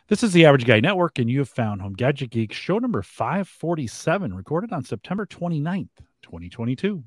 This is the Average Guy Network, and you have found Home Gadget Geeks, show number 547, recorded on September 29th, 2022.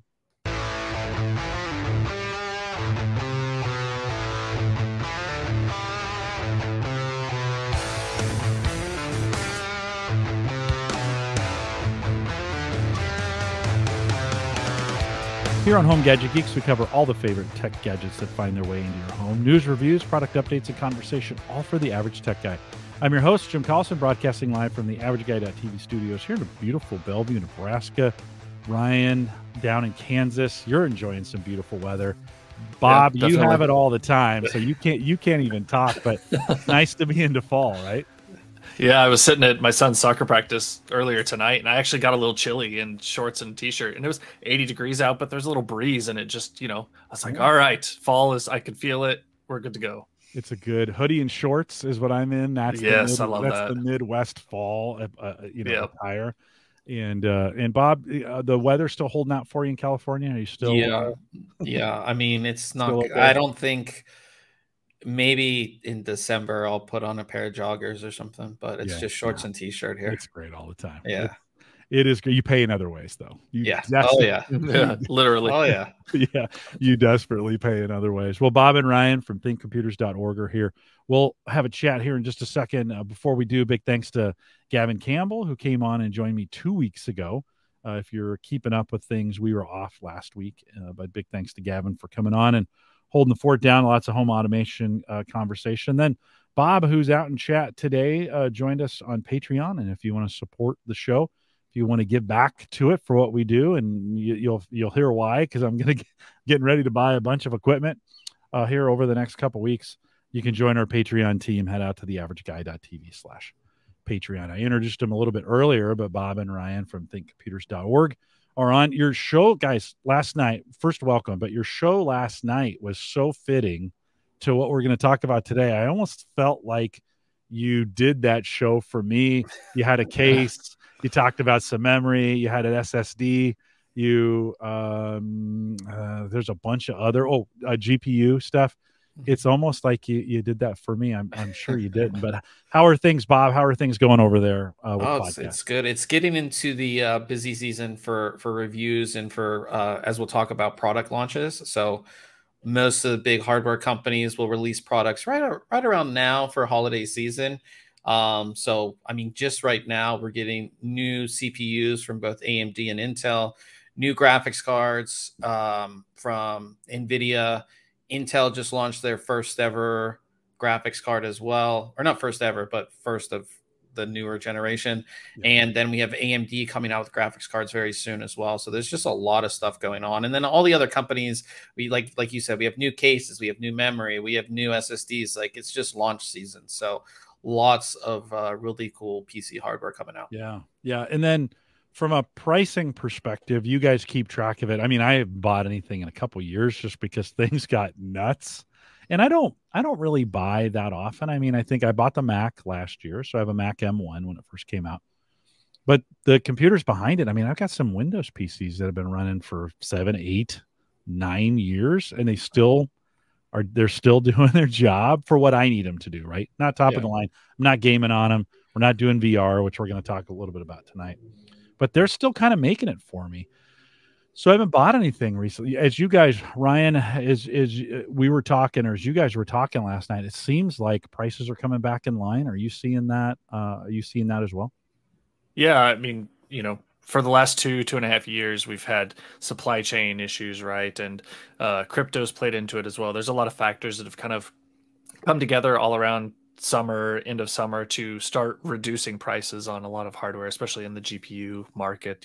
Here on Home Gadget Geeks, we cover all the favorite tech gadgets that find their way into your home. News, reviews, product updates, and conversation, all for the average tech guy. I'm your host, Jim Collison, broadcasting live from the AverageGuy.tv studios here in beautiful Bellevue, Nebraska. Ryan, down in Kansas, you're enjoying some beautiful weather. Bob, you have it all the time, so you can't even talk, but nice to be into fall, right? Yeah, I was sitting at my son's soccer practice earlier tonight, and I actually got a little chilly in shorts and t-shirt, and it was 80 degrees out, but there's a little breeze, and it just, I was like, all right, fall is, I could feel it. We're good to go. It's a good hoodie and shorts is what I'm in. That's I love that. The Midwest fall, attire. And Bob, the weather's still holding out for you in California? Are you still? Yeah. I mean, it's not. Okay? I don't think. Maybe in December I'll put on a pair of joggers or something, but it's just shorts and t-shirt here. It's great all the time. Yeah. It is good. You pay in other ways, though. Yeah, literally. Oh, yeah. Yeah, you desperately pay in other ways. Well, Bob and Ryan from thinkcomputers.org are here. We'll have a chat here in just a second. Before we do, big thanks to Gavin Campbell, who came on and joined me 2 weeks ago. If you're keeping up with things, we were off last week, but big thanks to Gavin for coming on and holding the fort down. Lots of home automation conversation. Then Bob, who's out in chat today, joined us on Patreon. And if you want to support the show, if you want to give back to it for what we do, and you'll hear why, because I'm getting ready to buy a bunch of equipment here over the next couple weeks. You can join our Patreon team. Head out to theaverageguy.tv/Patreon. I introduced them a little bit earlier, but Bob and Ryan from thinkcomputers.org are on your show, guys. Last night, first welcome, but your show last night was so fitting to what we're going to talk about today. I almost felt like you did that show for me. You had a case. You talked about some memory. You had an SSD. You there's a bunch of other GPU stuff. It's almost like you did that for me. I'm sure you didn't. But how are things, Bob? How are things going over there? It's good. It's getting into the busy season for reviews and for as we'll talk about product launches. So most of the big hardware companies will release products right around now for holiday season. So, I mean, just right now, we're getting new CPUs from both AMD and Intel, new graphics cards from NVIDIA. Intel just launched their first ever graphics card as well, or not first ever, but first of the newer generation. Yeah. And then we have AMD coming out with graphics cards very soon as well. So there's just a lot of stuff going on. And then all the other companies, we like you said, we have new cases, we have new memory, we have new SSDs. Like, it's just launch season. So lots of really cool PC hardware coming out. Yeah. And then from a pricing perspective, you guys keep track of it. I mean, I haven't bought anything in a couple of years just because things got nuts. And I don't really buy that often. I mean, I think I bought the Mac last year, so I have a Mac M1 when it first came out. But the computers behind it, I mean, I've got some Windows PCs that have been running for 7, 8, 9 years, and they're still doing their job for what I need them to do, right? Not top of the line. I'm not gaming on them. We're not doing VR, which we're going to talk a little bit about tonight. But they're still kind of making it for me. So I haven't bought anything recently. As you guys, Ryan, as we were talking, or as you guys were talking last night, it seems like prices are coming back in line. Are you seeing that? Are you seeing that as well? Yeah, I mean, for the last 2.5 years, we've had supply chain issues, right? And crypto's played into it as well. There's a lot of factors that have kind of come together all around summer, end of summer, to start reducing prices on a lot of hardware, especially in the GPU market.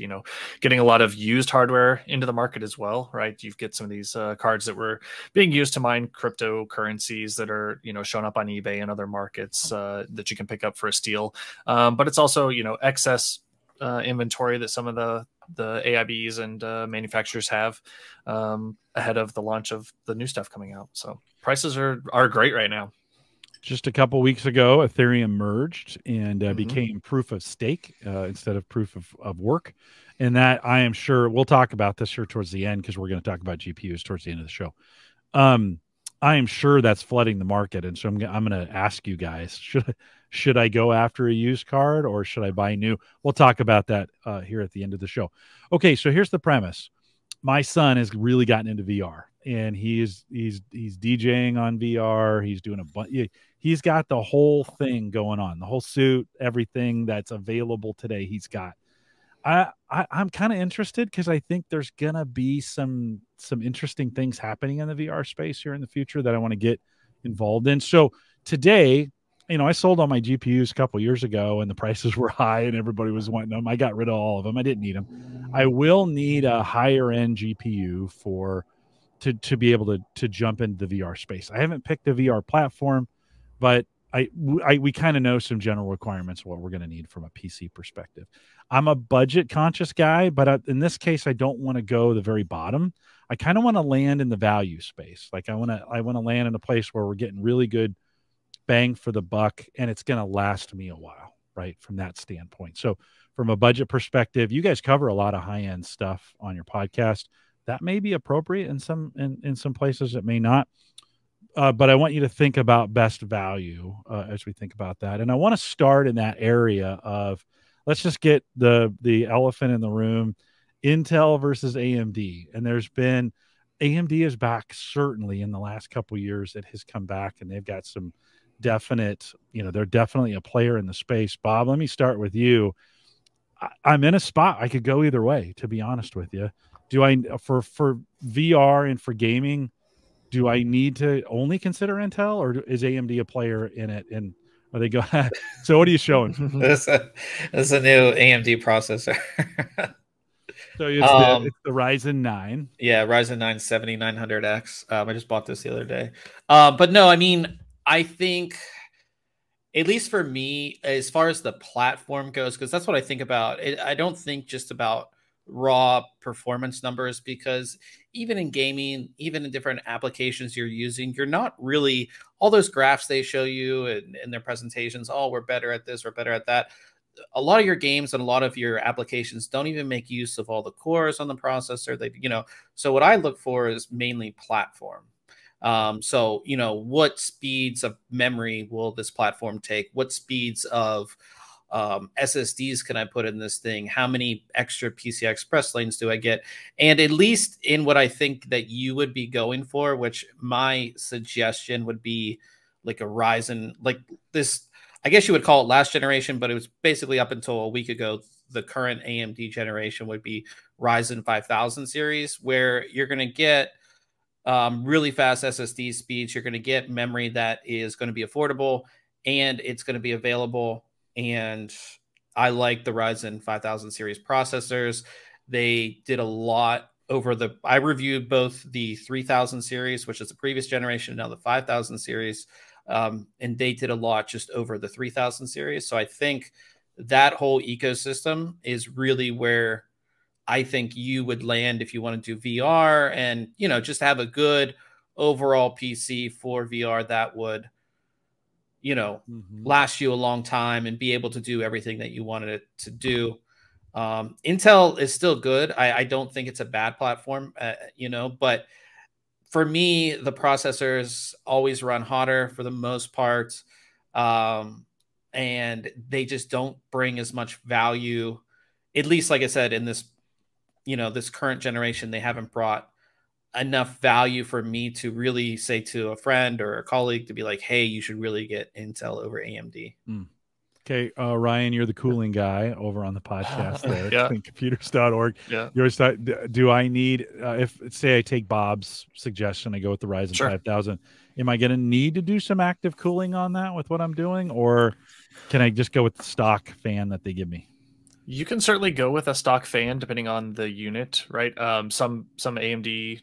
Getting a lot of used hardware into the market as well, right? You get some of these cards that were being used to mine cryptocurrencies that are showing up on eBay and other markets that you can pick up for a steal. But it's also excess inventory that some of the AIBs and manufacturers have ahead of the launch of the new stuff coming out. So prices are great right now. Just a couple weeks ago, Ethereum merged and became proof of stake instead of proof of work. And that, I am sure, we'll talk about this here towards the end, because we're going to talk about GPUs towards the end of the show. I am sure that's flooding the market. And so I'm going to ask you guys, Should I go after a used card or should I buy new? We'll talk about that here at the end of the show. Okay, so here's the premise. My son has really gotten into VR, and he's DJing on VR. He's doing he's got the whole thing going on, the whole suit, everything that's available today. He's got. I'm kind of interested because I think there's gonna be some interesting things happening in the VR space here in the future that I want to get involved in. So today, I sold all my GPUs a couple years ago, and the prices were high, and everybody was wanting them. I got rid of all of them. I didn't need them. I will need a higher end GPU to be able to jump into the VR space. I haven't picked a VR platform, but we kind of know some general requirements of what we're going to need from a PC perspective. I'm a budget conscious guy, but in this case, I don't want to go the very bottom. I kind of want to land in the value space. Like I want to land in a place where we're getting really good bang for the buck, and it's going to last me a while, right? From that standpoint. So from a budget perspective, you guys cover a lot of high end stuff on your podcast. That may be appropriate in some places. It may not. But I want you to think about best value as we think about that. And I want to start in that area of, let's just get the elephant in the room, Intel versus AMD. And there's been, AMD is back certainly in the last couple of years. It has come back, and they've got some definite, they're definitely a player in the space. Bob, let me start with you. I'm in a spot. I could go either way, to be honest with you. Do I, for VR and for gaming, do I need to only consider Intel, or is AMD a player in it? And are they go? So what are you showing? That's a new AMD processor. So it's the Ryzen 9. Yeah, Ryzen 9 7900X. I just bought this the other day. But no, I mean, I think, at least for me, as far as the platform goes, because that's what I think about. I don't think just about raw performance numbers, because even in gaming, even in different applications you're using, you're not really, all those graphs they show you in their presentations, oh, we're better at this, we're better at that. A lot of your games and a lot of your applications don't even make use of all the cores on the processor. So what I look for is mainly platform. So, what speeds of memory will this platform take? What speeds of SSDs can I put in this thing? How many extra PCI Express lanes do I get? And at least in what I think that you would be going for, which my suggestion would be like a Ryzen, like this, I guess you would call it last generation, but it was basically up until a week ago. The current AMD generation would be Ryzen 5000 series, where you're going to get really fast SSD speeds. You're going to get memory that is going to be affordable, and it's going to be available. And I like the Ryzen 5000 series processors. They did a lot over I reviewed both the 3000 series, which is the previous generation, now the 5000 series. And they did a lot just over the 3000 series. So I think that whole ecosystem is really where I think you would land if you want to do VR and, just have a good overall PC for VR that would, last you a long time and be able to do everything that you wanted it to do. Intel is still good. I don't think it's a bad platform, but for me, the processors always run hotter for the most part. And they just don't bring as much value, at least, like I said, in this, this current generation, they haven't brought enough value for me to really say to a friend or a colleague to be like, hey, you should really get Intel over AMD. Okay, Ryan, you're the cooling guy over on the podcast there Yeah. at computers.org. Yeah. You always thought, do I need, if say I take Bob's suggestion, I go with the Ryzen 5000, am I going to need to do some active cooling on that with what I'm doing? Or can I just go with the stock fan that they give me? You can certainly go with a stock fan depending on the unit, right? Some AMD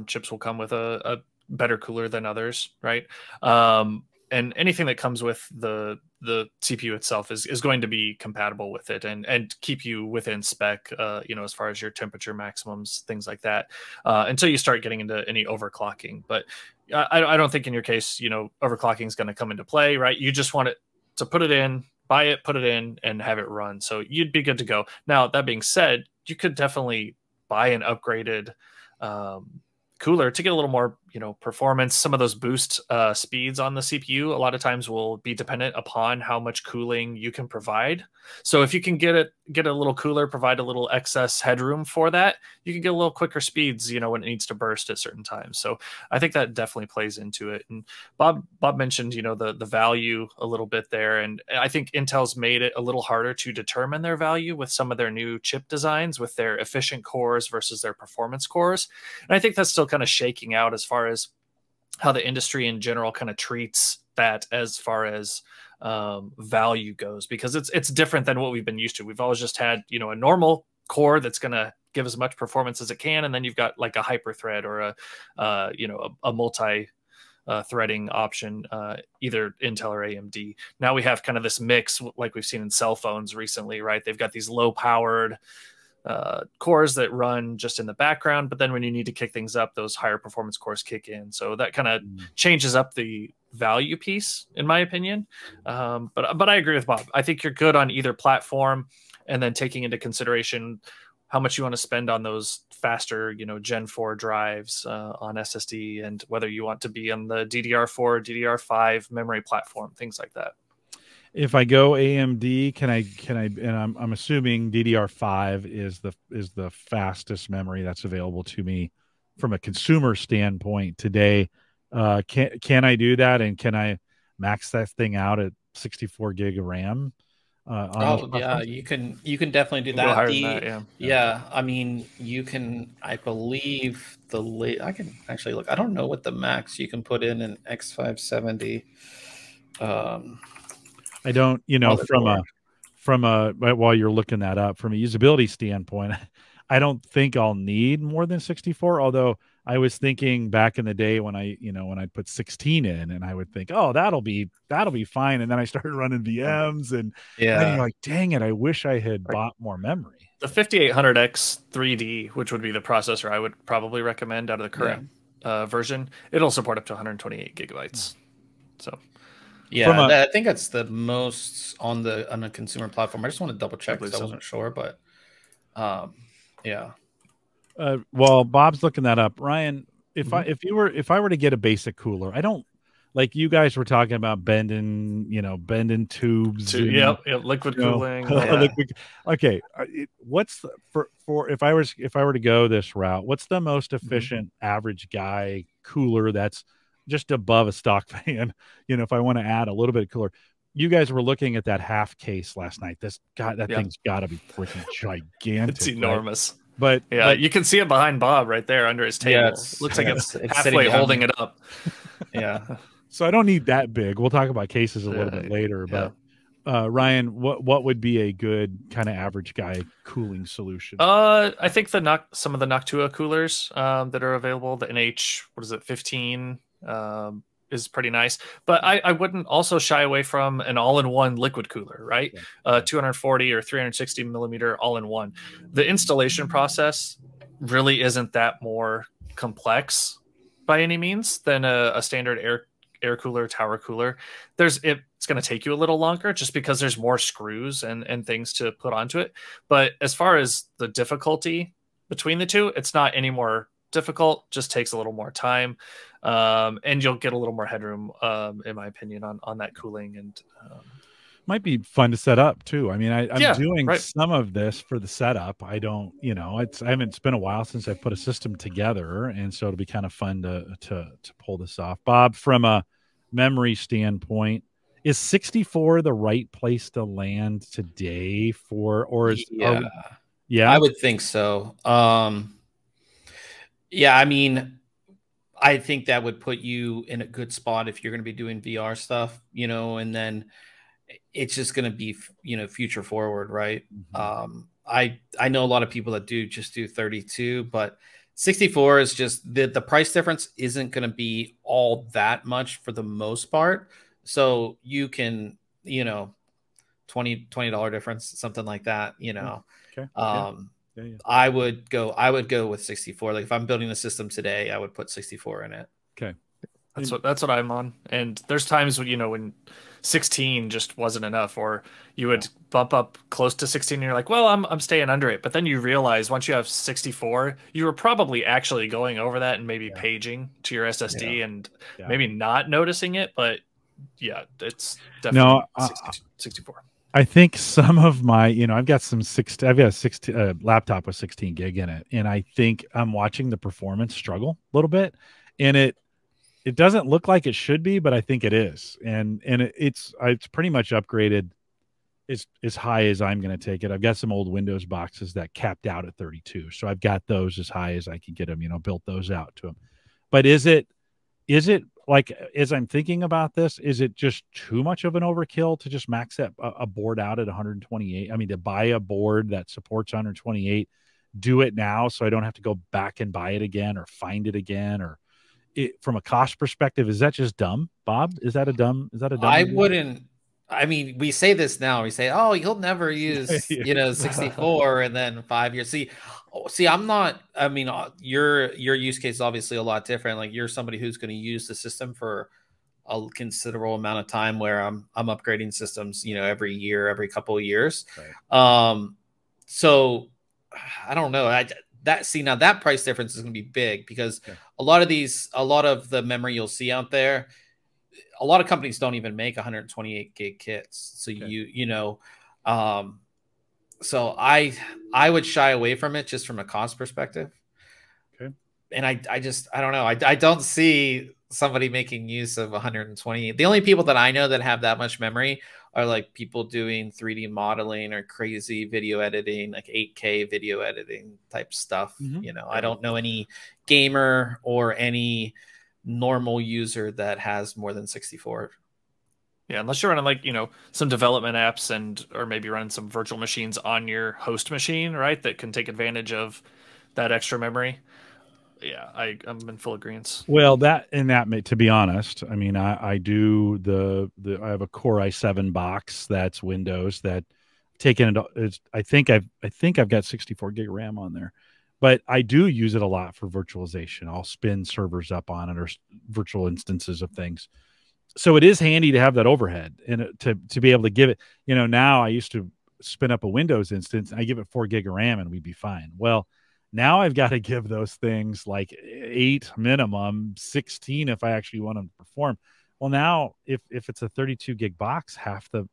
chips will come with a better cooler than others, right? And anything that comes with the CPU itself is going to be compatible with it and keep you within spec, as far as your temperature maximums, things like that, until you start getting into any overclocking. But I don't think in your case, overclocking is going to come into play, right? You just want it to put it in, buy it, put it in, and have it run. So you'd be good to go. Now, that being said, you could definitely buy an upgraded cooler to get a little more performance, some of those boost speeds on the CPU, a lot of times will be dependent upon how much cooling you can provide. So if you can get a little cooler, provide a little excess headroom for that, you can get a little quicker speeds, when it needs to burst at certain times. So I think that definitely plays into it. And Bob mentioned, the value a little bit there. And I think Intel's made it a little harder to determine their value with some of their new chip designs with their efficient cores versus their performance cores. And I think that's still kind of shaking out as far as how the industry in general kind of treats that as far as value goes, because it's different than what we've been used to. We've always just had, a normal core that's going to give as much performance as it can. And then you've got like a hyper thread or a multi threading option, either Intel or AMD. Now we have kind of this mix like we've seen in cell phones recently, right? They've got these low powered cores that run just in the background, but then when you need to kick things up, those higher performance cores kick in. So that kind of changes up the value piece, in my opinion. But I agree with Bob. I think you're good on either platform, and then taking into consideration how much you want to spend on those faster, Gen 4 drives on SSD, and whether you want to be on the DDR4, DDR5 memory platform, things like that. If I go AMD, can I? And I'm assuming DDR5 is the fastest memory that's available to me from a consumer standpoint today. Can I do that? And can I max that thing out at 64 gig of RAM? Yeah, you can definitely do that. Go higher than that, yeah. I mean, you can. I believe I can actually look. I don't know what the max you can put in an X570. I don't, from a while you're looking that up, from a usability standpoint, I don't think I'll need more than 64. Although I was thinking back in the day when I put 16 in, and I would think, oh, that'll be fine. And then I started running VMs, and then you're like, dang it, I wish I had bought more memory. The 5800X 3D, which would be the processor I would probably recommend out of the current version, it'll support up to 128 gigabytes. So. Yeah, I think that's the most on a consumer platform. I just want to double check because I wasn't sure, but yeah. Well, Bob's looking that up. Ryan, if I were to get a basic cooler, I don't like you guys were talking about bending tubes. Liquid cooling. Okay, what's for if I were to go this route, what's the most efficient average guy cooler that's just above a stock fan, if I want to add a little bit of cooler? You guys were looking at that half case last night. That thing's got to be freaking gigantic. It's enormous. Right? But you can see it behind Bob right there under his table. Yeah, looks like it's halfway holding it up. Yeah. So I don't need that big. We'll talk about cases a little bit later. But Ryan, what would be a good kind of average guy cooling solution? I think some of the Noctua coolers that are available, the NH 15. Is pretty nice, but I wouldn't also shy away from an all-in-one liquid cooler, right? 240 or 360 millimeter all-in-one. The installation process really isn't that more complex by any means than a standard air cooler, tower cooler. It's going to take you a little longer just because there's more screws and things to put onto it. But as far as the difficulty between the two, it's not any more difficult, just takes a little more time, and you'll get a little more headroom, in my opinion, on that cooling. And might be fun to set up too. I mean, I'm doing some of this for the setup. I don't, it's been a while since I've put a system together, and so it'll be kind of fun to pull this off. Bob, from a memory standpoint, is 64 the right place to land today I would think so. Yeah, I mean, I think that would put you in a good spot if you're going to be doing VR stuff, and then it's just going to be, future forward, right? I know a lot of people that do 32, but 64 is just the price difference isn't going to be all that much for the most part. So you can, $20 difference, something like that, Okay. I would go with 64. Like if I'm building a system today, I would put 64 in it. Okay. That's what I'm on. And there's times when 16 just wasn't enough, or you would bump up close to 16 and you're like, well, I'm staying under it. But then you realize once you have 64, you were probably actually going over that and maybe paging to your SSD and maybe not noticing it. But yeah, it's definitely 64. I think some of my, I've got a 16 laptop with 16 gig in it, and I think I'm watching the performance struggle a little bit, and it doesn't look like it should be, but I think it is, and it's pretty much upgraded as high as I'm going to take it. I've got some old Windows boxes that capped out at 32, so I've got those as high as I can get them. Built those out to them. But is it like, as I'm thinking about this, is it just too much of an overkill to just max that a board out at 128? I mean, to buy a board that supports 128, do it now so I don't have to go back and buy it again or find it again, or from a cost perspective, is that just dumb, Bob? Is that a dumb I idea? wouldn't. I mean, we say this now. We say, "Oh, you'll never use 64," and then 5 years. See, I'm not. I mean, your use case is obviously a lot different. Like, you're somebody who's going to use the system for a considerable amount of time, where I'm upgrading systems, every year, every couple of years. Right. So I don't know. Now that price difference is going to be big, because a lot of the memory you'll see out there, a lot of companies don't even make 128 gig kits. So so I would shy away from it just from a cost perspective. Okay. And I don't know. I don't see somebody making use of 128. The only people that I know that have that much memory are like people doing 3D modeling or crazy video editing, like 8K video editing type stuff. I don't know any gamer or any normal user that has more than 64. Yeah, unless you're running like, some development apps or maybe running some virtual machines on your host machine, right? That can take advantage of that extra memory. Yeah, I'm in full agreement. Well, to be honest, I mean, I do I have a Core i7 box that's Windows that taken it. I think I've got 64 gig RAM on there, but I do use it a lot for virtualization. I'll spin servers up on it, or virtual instances of things. So it is handy to have that overhead and to be able to give it. Now I used to spin up a Windows instance, I give it 4 gig of RAM and we'd be fine. Well, now I've got to give those things like 8 minimum, 16 if I actually want them to perform. Well, now if it's a 32 gig box, half the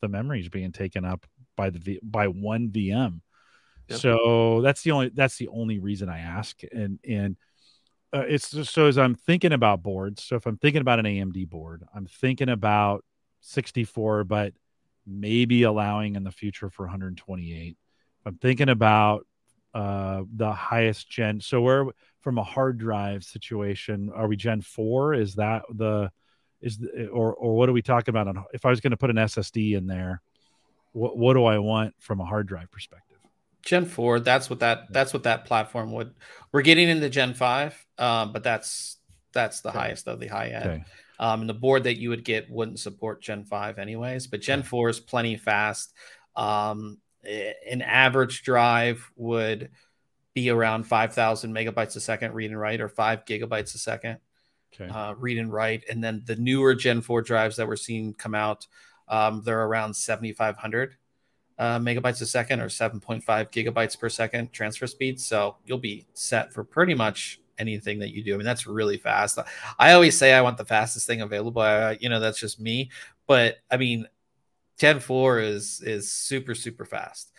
memory is being taken up by one VM. Yep. So that's the only reason I ask. And it's just, so as I'm thinking about boards, so if I'm thinking about an AMD board, I'm thinking about 64, but maybe allowing in the future for 128. If I'm thinking about the highest gen, so we're from a hard drive situation, are we Gen 4? Is that or what are we talking about on, if I was going to put an SSD in there, what do I want from a hard drive perspective? Gen 4, that's what that platform would. We're getting into Gen 5, but that's the highest of the high end. Okay. And the board that you would get wouldn't support Gen 5 anyways, but Gen 4 is plenty fast. An average drive would be around 5,000 megabytes a second read and write, or 5 gigabytes a second read and write. And then the newer Gen 4 drives that we're seeing come out, they're around 7,500 megabytes a second, or 7.5 gigabytes per second transfer speed. So you'll be set for pretty much anything that you do. I mean, that's really fast. I always say I want the fastest thing available. That's just me. But I mean, Gen 4 is super, super fast.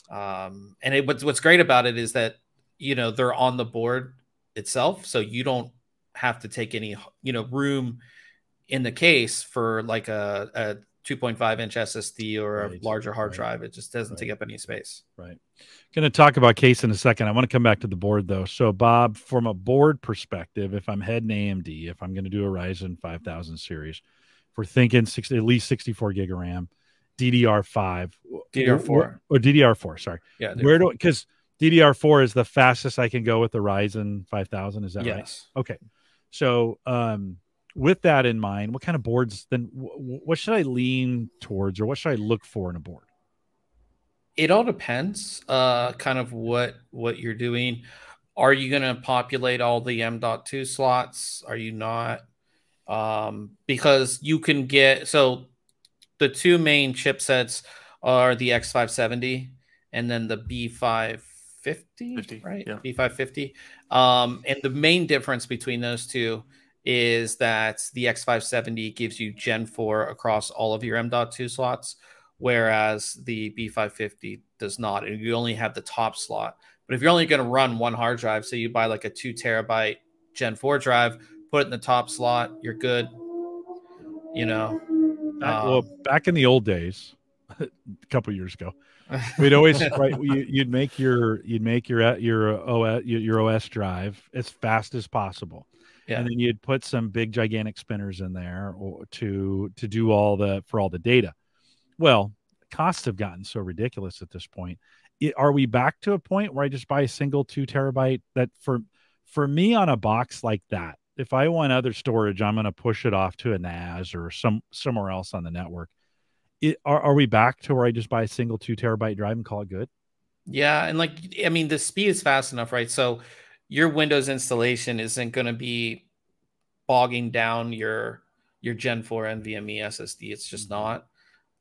And what's great about it is that, they're on the board itself. So you don't have to take any, room in the case for like a 2.5 inch SSD or a larger hard drive. It just doesn't take up any space. Right. Going to talk about case in a second. I want to come back to the board though. So Bob, from a board perspective, if I'm heading AMD, if I'm going to do a Ryzen 5000 series, if we're thinking at least 64 gig of RAM, DDR4, sorry. Yeah. Because DDR4 is the fastest I can go with the Ryzen 5000. Is that right? Yes. Okay. So, with that in mind, what kind of boards then? What should I lean towards, or what should I look for in a board? It all depends, kind of what you're doing. Are you going to populate all the M.2 slots? Are you not? because you can get, so the two main chipsets are the X570 and then the B550, right? Yeah. B550. And the main difference between those two is that the X570 gives you Gen 4 across all of your M.2 slots, whereas the B550 does not. And you only have the top slot. But if you're only going to run one hard drive, so you buy like a 2 terabyte Gen 4 drive, put it in the top slot, you're good. You know, well, back in the old days, a couple years ago, we'd always you'd make your OS drive as fast as possible, and then you'd put some big gigantic spinners in there to do all the data. Well, costs have gotten so ridiculous at this point. Are we back to a point where I just buy a single 2 terabyte? That for me on a box like that, if I want other storage, I'm going to push it off to a NAS or somewhere else on the network. Are we back to where I just buy a single 2 terabyte drive and call it good? Yeah, and like, I mean, the speed is fast enough, right? So your Windows installation isn't going to be bogging down your Gen 4 NVMe SSD. It's just not.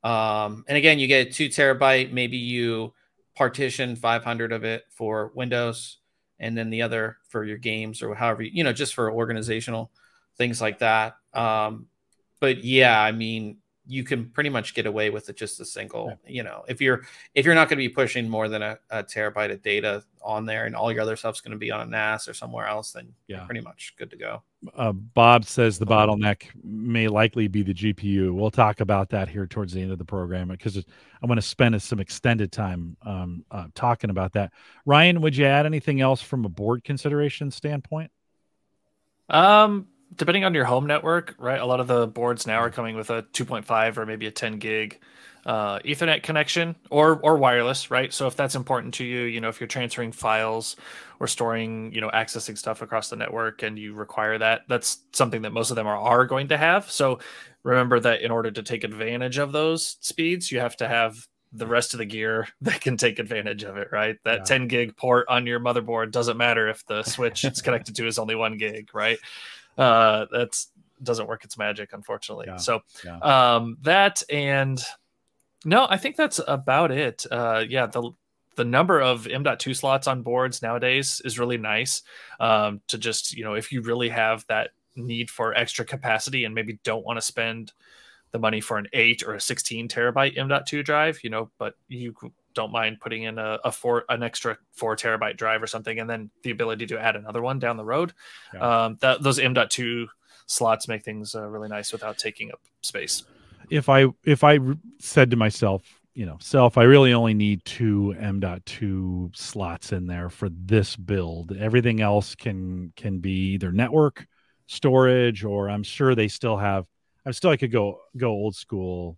And again, you get a 2 terabyte. Maybe you partition 500 of it for Windows, and then the other for your games or however, just for organizational things like that. But yeah, I mean, you can pretty much get away with it just a single, if you're not going to be pushing more than a terabyte of data on there and all your other stuff's going to be on a NAS or somewhere else, then you're pretty much good to go. Bob says the bottleneck may likely be the GPU. We'll talk about that here towards the end of the program because I'm going to spend some extended time talking about that. Ryan, would you add anything else from a board consideration standpoint? Depending on your home network, right? A lot of the boards now are coming with a 2.5 or maybe a 10 gig Ethernet connection or wireless, right? So if that's important to you, if you're transferring files or storing, accessing stuff across the network and you require that, that's something that most of them are going to have. So remember that in order to take advantage of those speeds, you have to have the rest of the gear that can take advantage of it, right? That 10 gig port on your motherboard doesn't matter if the switch it's connected to is only 1 gig, right? That doesn't work its magic, unfortunately. That, and no, I think that's about it. The number of M.2 slots on boards nowadays is really nice. To just, if you really have that need for extra capacity and maybe don't want to spend the money for an 8 or a 16 terabyte M.2 drive, but you don't mind putting in an extra 4 terabyte drive or something, and then the ability to add another one down the road. Those M.2 slots make things really nice without taking up space. If I said to myself, I really only need 2 M.2 slots in there for this build. Everything else can be either network storage, or I'm sure they still have. I could go old school.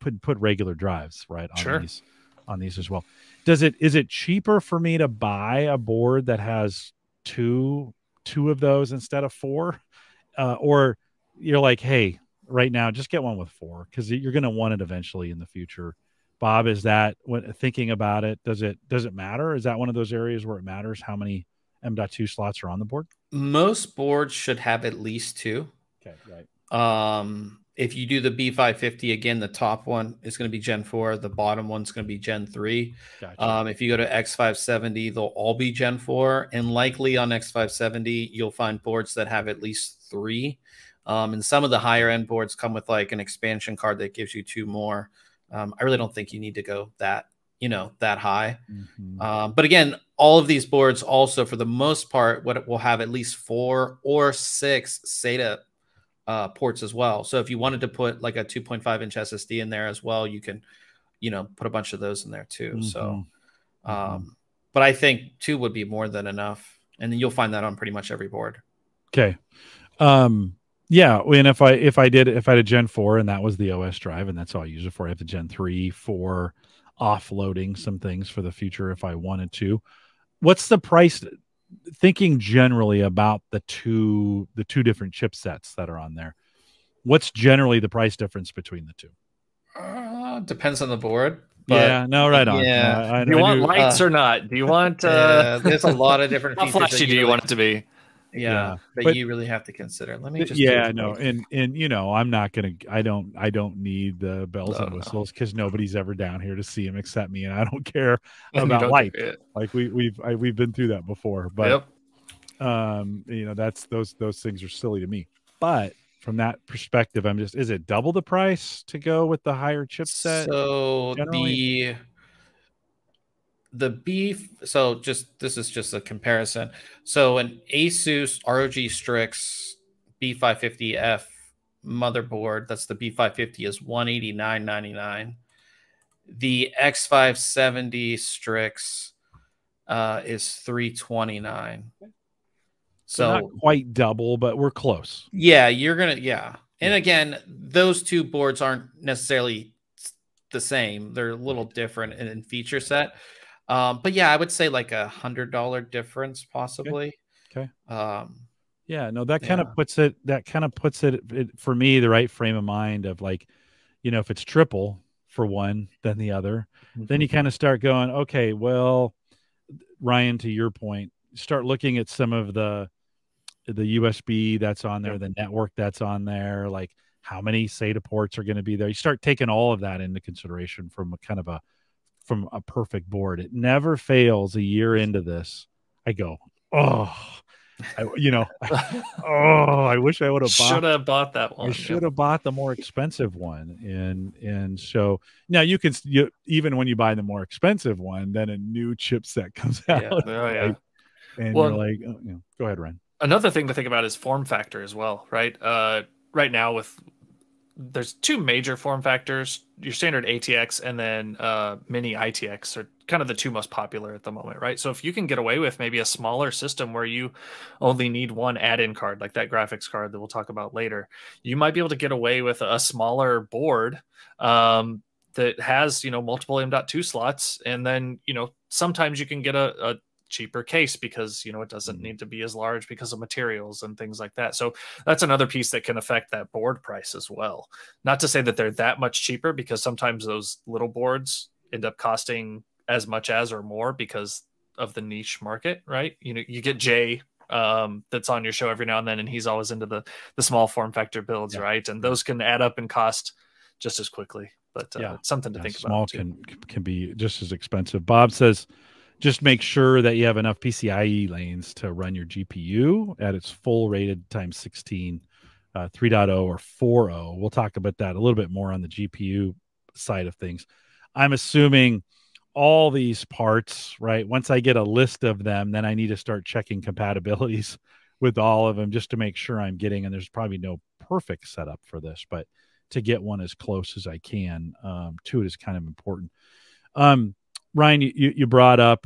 Put regular drives right on these as well. Is it cheaper for me to buy a board that has two of those instead of 4, or you're like, hey, right now just get one with 4 because you're going to want it eventually in the future? Bob, is that thinking about it? Does it matter? Is that one of those areas where it matters how many M.2 slots are on the board? Most boards should have at least 2. Okay, right. If you do the B550, again, the top one is going to be Gen 4. The bottom one's going to be Gen 3. Gotcha. If you go to X570, they'll all be Gen 4. And likely on X570, you'll find boards that have at least 3. And some of the higher end boards come with like an expansion card that gives you 2 more. I really don't think you need to go that high. Mm-hmm. But again, all of these boards also, for the most part, will have at least 4 or 6 SATA ports as well. So if you wanted to put like a 2.5 inch SSD in there as well, you can, put a bunch of those in there too. Mm-hmm. So, but I think 2 would be more than enough. And then you'll find that on pretty much every board. Okay. Yeah. And if I had a Gen 4 and that was the OS drive and that's all I use it for, I have the Gen 3 for offloading some things for the future if I wanted to. What's the price? Thinking generally about the two different chipsets that are on there, what's generally the price difference between the 2? Depends on the board. But yeah, no, right on. Do you want lights or not? Do you want? There's a lot of different how features. flashy do you want it to be? Yeah, but you really have to consider. Let me just yeah, no, and you know, I'm not gonna. I don't need the bells and whistles because nobody's ever down here to see him except me, and I don't care about light. Like we've been through that before, but you know, those things are silly to me. But from that perspective, I'm just, is it double the price to go with the higher chipset? So generally? the beef, so just this is just a comparison. So an Asus ROG Strix B550F motherboard, that's the B550, is $189.99. The X570 Strix is $329. So not quite double, but we're close. Yeah, you're gonna, yeah. And again, those two boards aren't necessarily the same. They're a little different in feature set. But yeah, I would say like $100 difference possibly. Okay. Yeah, no, that kind of puts it for me, the right frame of mind of like, you know, if it's triple for one than the other, then you kind of start going, okay, well, Ryan, to your point, start looking at some of the USB that's on there, the network that's on there, like how many SATA ports are going to be there. You start taking all of that into consideration from a perfect board. It never fails a year into this. I go, oh, I wish I would have bought that one. I should have bought the more expensive one. And so now you even when you buy the more expensive one, then a new chipset comes out. And you're like, oh, you know, go ahead, Ryan. Another thing to think about is form factor as well, right? Right now there's two major form factors, your standard ATX and then mini ITX are kind of the two most popular at the moment, right? So if you can get away with maybe a smaller system where you only need one add-in card, like that graphics card that we'll talk about later, you might be able to get away with a smaller board that has, you know, multiple M.2 slots. And then, you know, sometimes you can get a cheaper case because, you know, it doesn't need to be as large because of materials and things like that. So that's another piece that can affect that board price as well. Not to say that they're that much cheaper, because sometimes those little boards end up costing as much as or more because of the niche market, right? You know, you get Jay that's on your show every now and then, and he's always into the small form factor builds, right? And those can add up and cost just as quickly. But it's something to think small about. Small can be just as expensive. Bob says, just make sure that you have enough PCIe lanes to run your GPU at its full rated times 16, 3.0 or 4.0. We'll talk about that a little bit more on the GPU side of things. I'm assuming all these parts, right? Once I get a list of them, then I need to start checking compatibilities with all of them just to make sure I'm getting, and there's probably no perfect setup for this, but to get one as close as I can to it is kind of important. Ryan, you brought up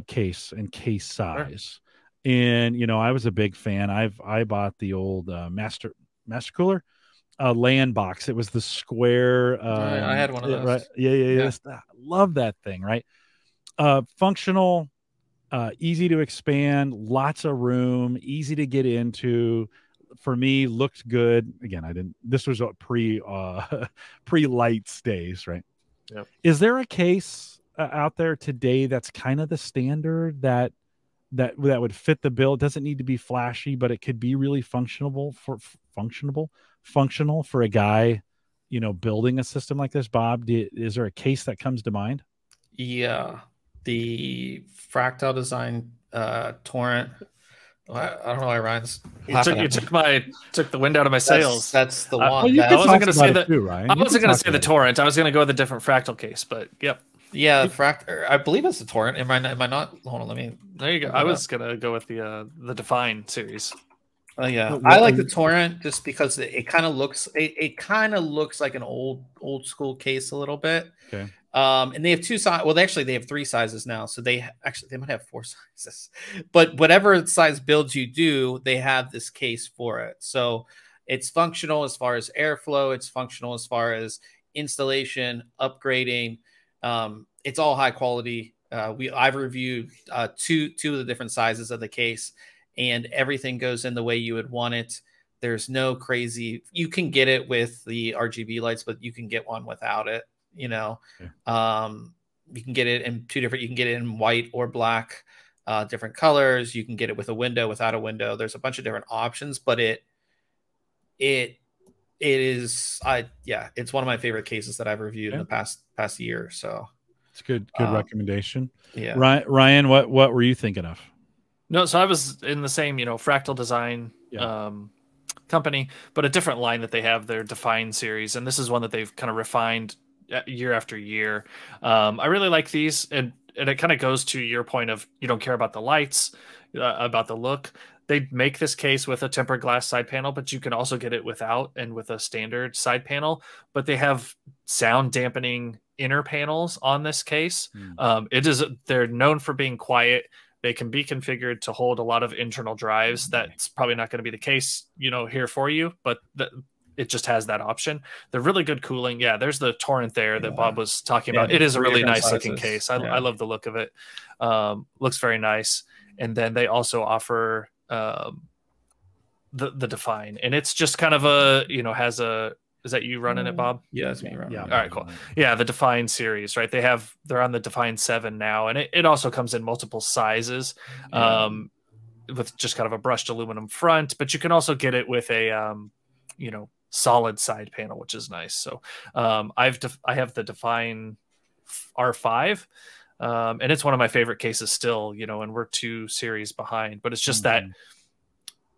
case and case size, and you know, I was a big fan. I bought the old Master Cooler LAN box. It was the square. I had one of those. Right? Yeah. I love that thing. Right? Functional, easy to expand, lots of room, easy to get into. For me, looked good. Again, this was a pre lights days, right? Yep. Is there a case out there today that's kind of the standard that would fit the bill? It doesn't need to be flashy, but it could be really functional for a guy, you know, building a system like this. Bob, is there a case that comes to mind? Yeah, the Fractal Design torrent. I don't know why Ryan's took the wind out of my sails. That's the one. I wasn't going to say that. I wasn't going to say the torrent. I was going to go with a different Fractal case, but yep. Yeah, Fractal. I believe it's the torrent. Am I not? Hold on, let me. There you go. I was going to go with the Define series. Oh yeah, I like the torrent just because it kind of looks like an old school case a little bit. Okay. And they have two sizes. Well, they have three sizes now. So they might have four sizes. But whatever size builds you do, they have this case for it. So it's functional as far as airflow. It's functional as far as installation, upgrading. It's all high quality. I've reviewed two of the different sizes of the case, and everything goes in the way you would want it. There's no crazy. You can get it with the RGB lights, but you can get one without it. You know, you can get it in two different. You can get it in white or black. different colors. You can get it with a window, without a window. There's a bunch of different options, but it is, it's one of my favorite cases that I've reviewed in the past year. So it's good recommendation. Yeah. Ryan, what were you thinking of? No, so I was in the same, fractal design company, but a different line that they have, their Define series. And this is one that they've kind of refined year after year. I really like these, and it kind of goes to your point of you don't care about the lights, about the look. They make this case with a tempered glass side panel, but you can also get it without and with a standard side panel. But they have sound dampening inner panels on this case. They're known for being quiet. They can be configured to hold a lot of internal drives. That's probably not going to be the case, here for you, but it just has that option. They're really good cooling. Yeah, there's the Torrent there that Bob was talking about. It is a really nice looking case. I love the look of it. Looks very nice. And then they also offer the Define, and it's just kind of a, has a, is that you running it, Bob? Yeah, that's me running. Yeah. All right, cool. Yeah, the Define series, right? They're on the Define 7 now, and it also comes in multiple sizes, with just kind of a brushed aluminum front, but you can also get it with a, solid side panel, which is nice. So I have the Define R5, and it's one of my favorite cases still, and we're 2 series behind, but it's just that,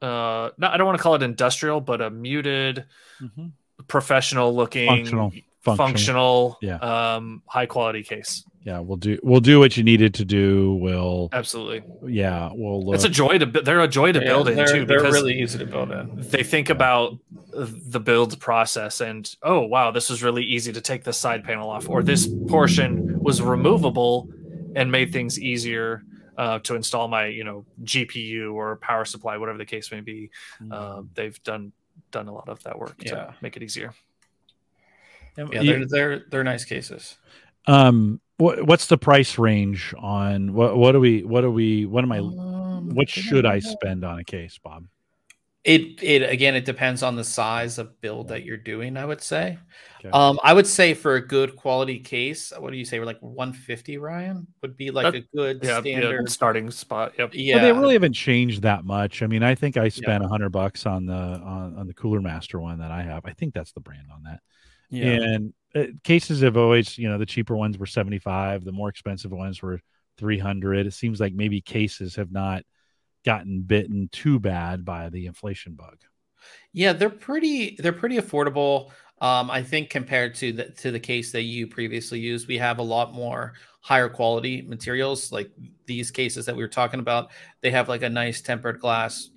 I don't want to call it industrial, but a muted, professional looking, functional, high quality case. Yeah, we'll do what you needed to do. We'll absolutely. Yeah, we'll look. It's a joy to they're a joy to build in too. They're really easy to build in. They think about the build process and, oh wow, this was really easy to take the side panel off, or this portion was removable and made things easier to install my GPU or power supply, whatever the case may be. They've done a lot of that work to make it easier. Yeah, they're nice cases. What's the price range on what should I spend on a case, Bob? It depends on the size of build that you're doing, I would say. Okay. I would say for a good quality case, what do you say? We're like 150, Ryan, would be like a good standard starting spot. Yep. Yeah. Well, they really haven't changed that much. I mean, I think I spent $100 on the Cooler Master one that I have. I think that's the brand on that. Yeah. And cases have always, the cheaper ones were 75, the more expensive ones were 300. It seems like maybe cases have not gotten bitten too bad by the inflation bug. Yeah, they're pretty affordable. I think compared to the case that you previously used, we have a lot more higher quality materials. Like these cases that we were talking about, they have like a nice tempered glass,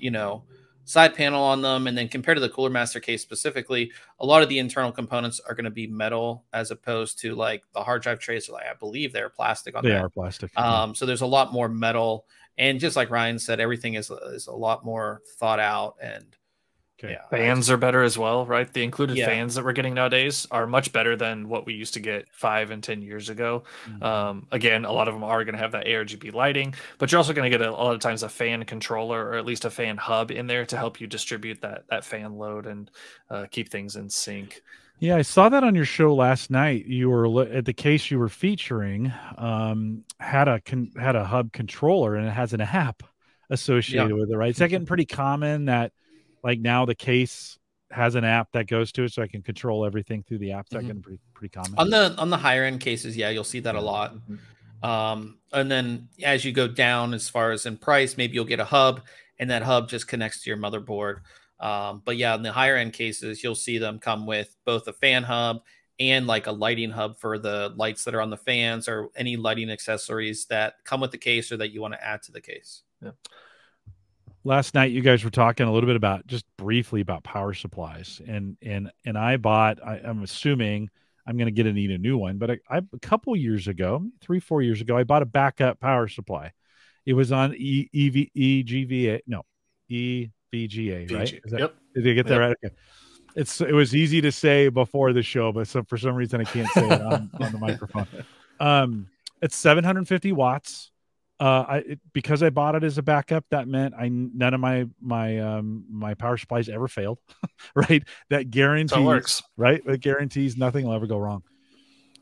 side panel on them. And then compared to the Cooler Master case specifically, a lot of the internal components are going to be metal, as opposed to like the hard drive trays. Like, I believe they're plastic on that. They are plastic. So there's a lot more metal. And just like Ryan said, everything is a lot more thought out, and fans are better as well, right? The included fans that we're getting nowadays are much better than what we used to get 5 and 10 years ago. Again, a lot of them are going to have that ARGB lighting, but you're also going to get a lot of times a fan controller, or at least a fan hub in there to help you distribute that fan load and keep things in sync. Yeah, I saw that on your show last night. You were at the case you were featuring had a hub controller, and it has an app associated with it, right? Is that getting pretty common that like now the case has an app that goes to it, so I can control everything through the app? Is that getting pretty common? On the higher end cases, yeah, you'll see that a lot. And then as you go down as far as in price, maybe you'll get a hub, and that hub just connects to your motherboard. But yeah, in the higher end cases, you'll see them come with both a fan hub and like a lighting hub for the lights that are on the fans, or any lighting accessories that come with the case or that you want to add to the case. Yeah. Last night, you guys were talking a little bit just briefly about power supplies, and I bought. I'm assuming I'm going to need a new one, but a couple years ago, 3-4 years ago, I bought a backup power supply. It was on EVGA, right? Yep. Did you get that right? Okay. It was easy to say before the show, but for some reason I can't say it on the microphone. It's 750 watts. Because I bought it as a backup, that meant none of my power supplies ever failed, right? That guarantees, works. Right? It guarantees nothing will ever go wrong.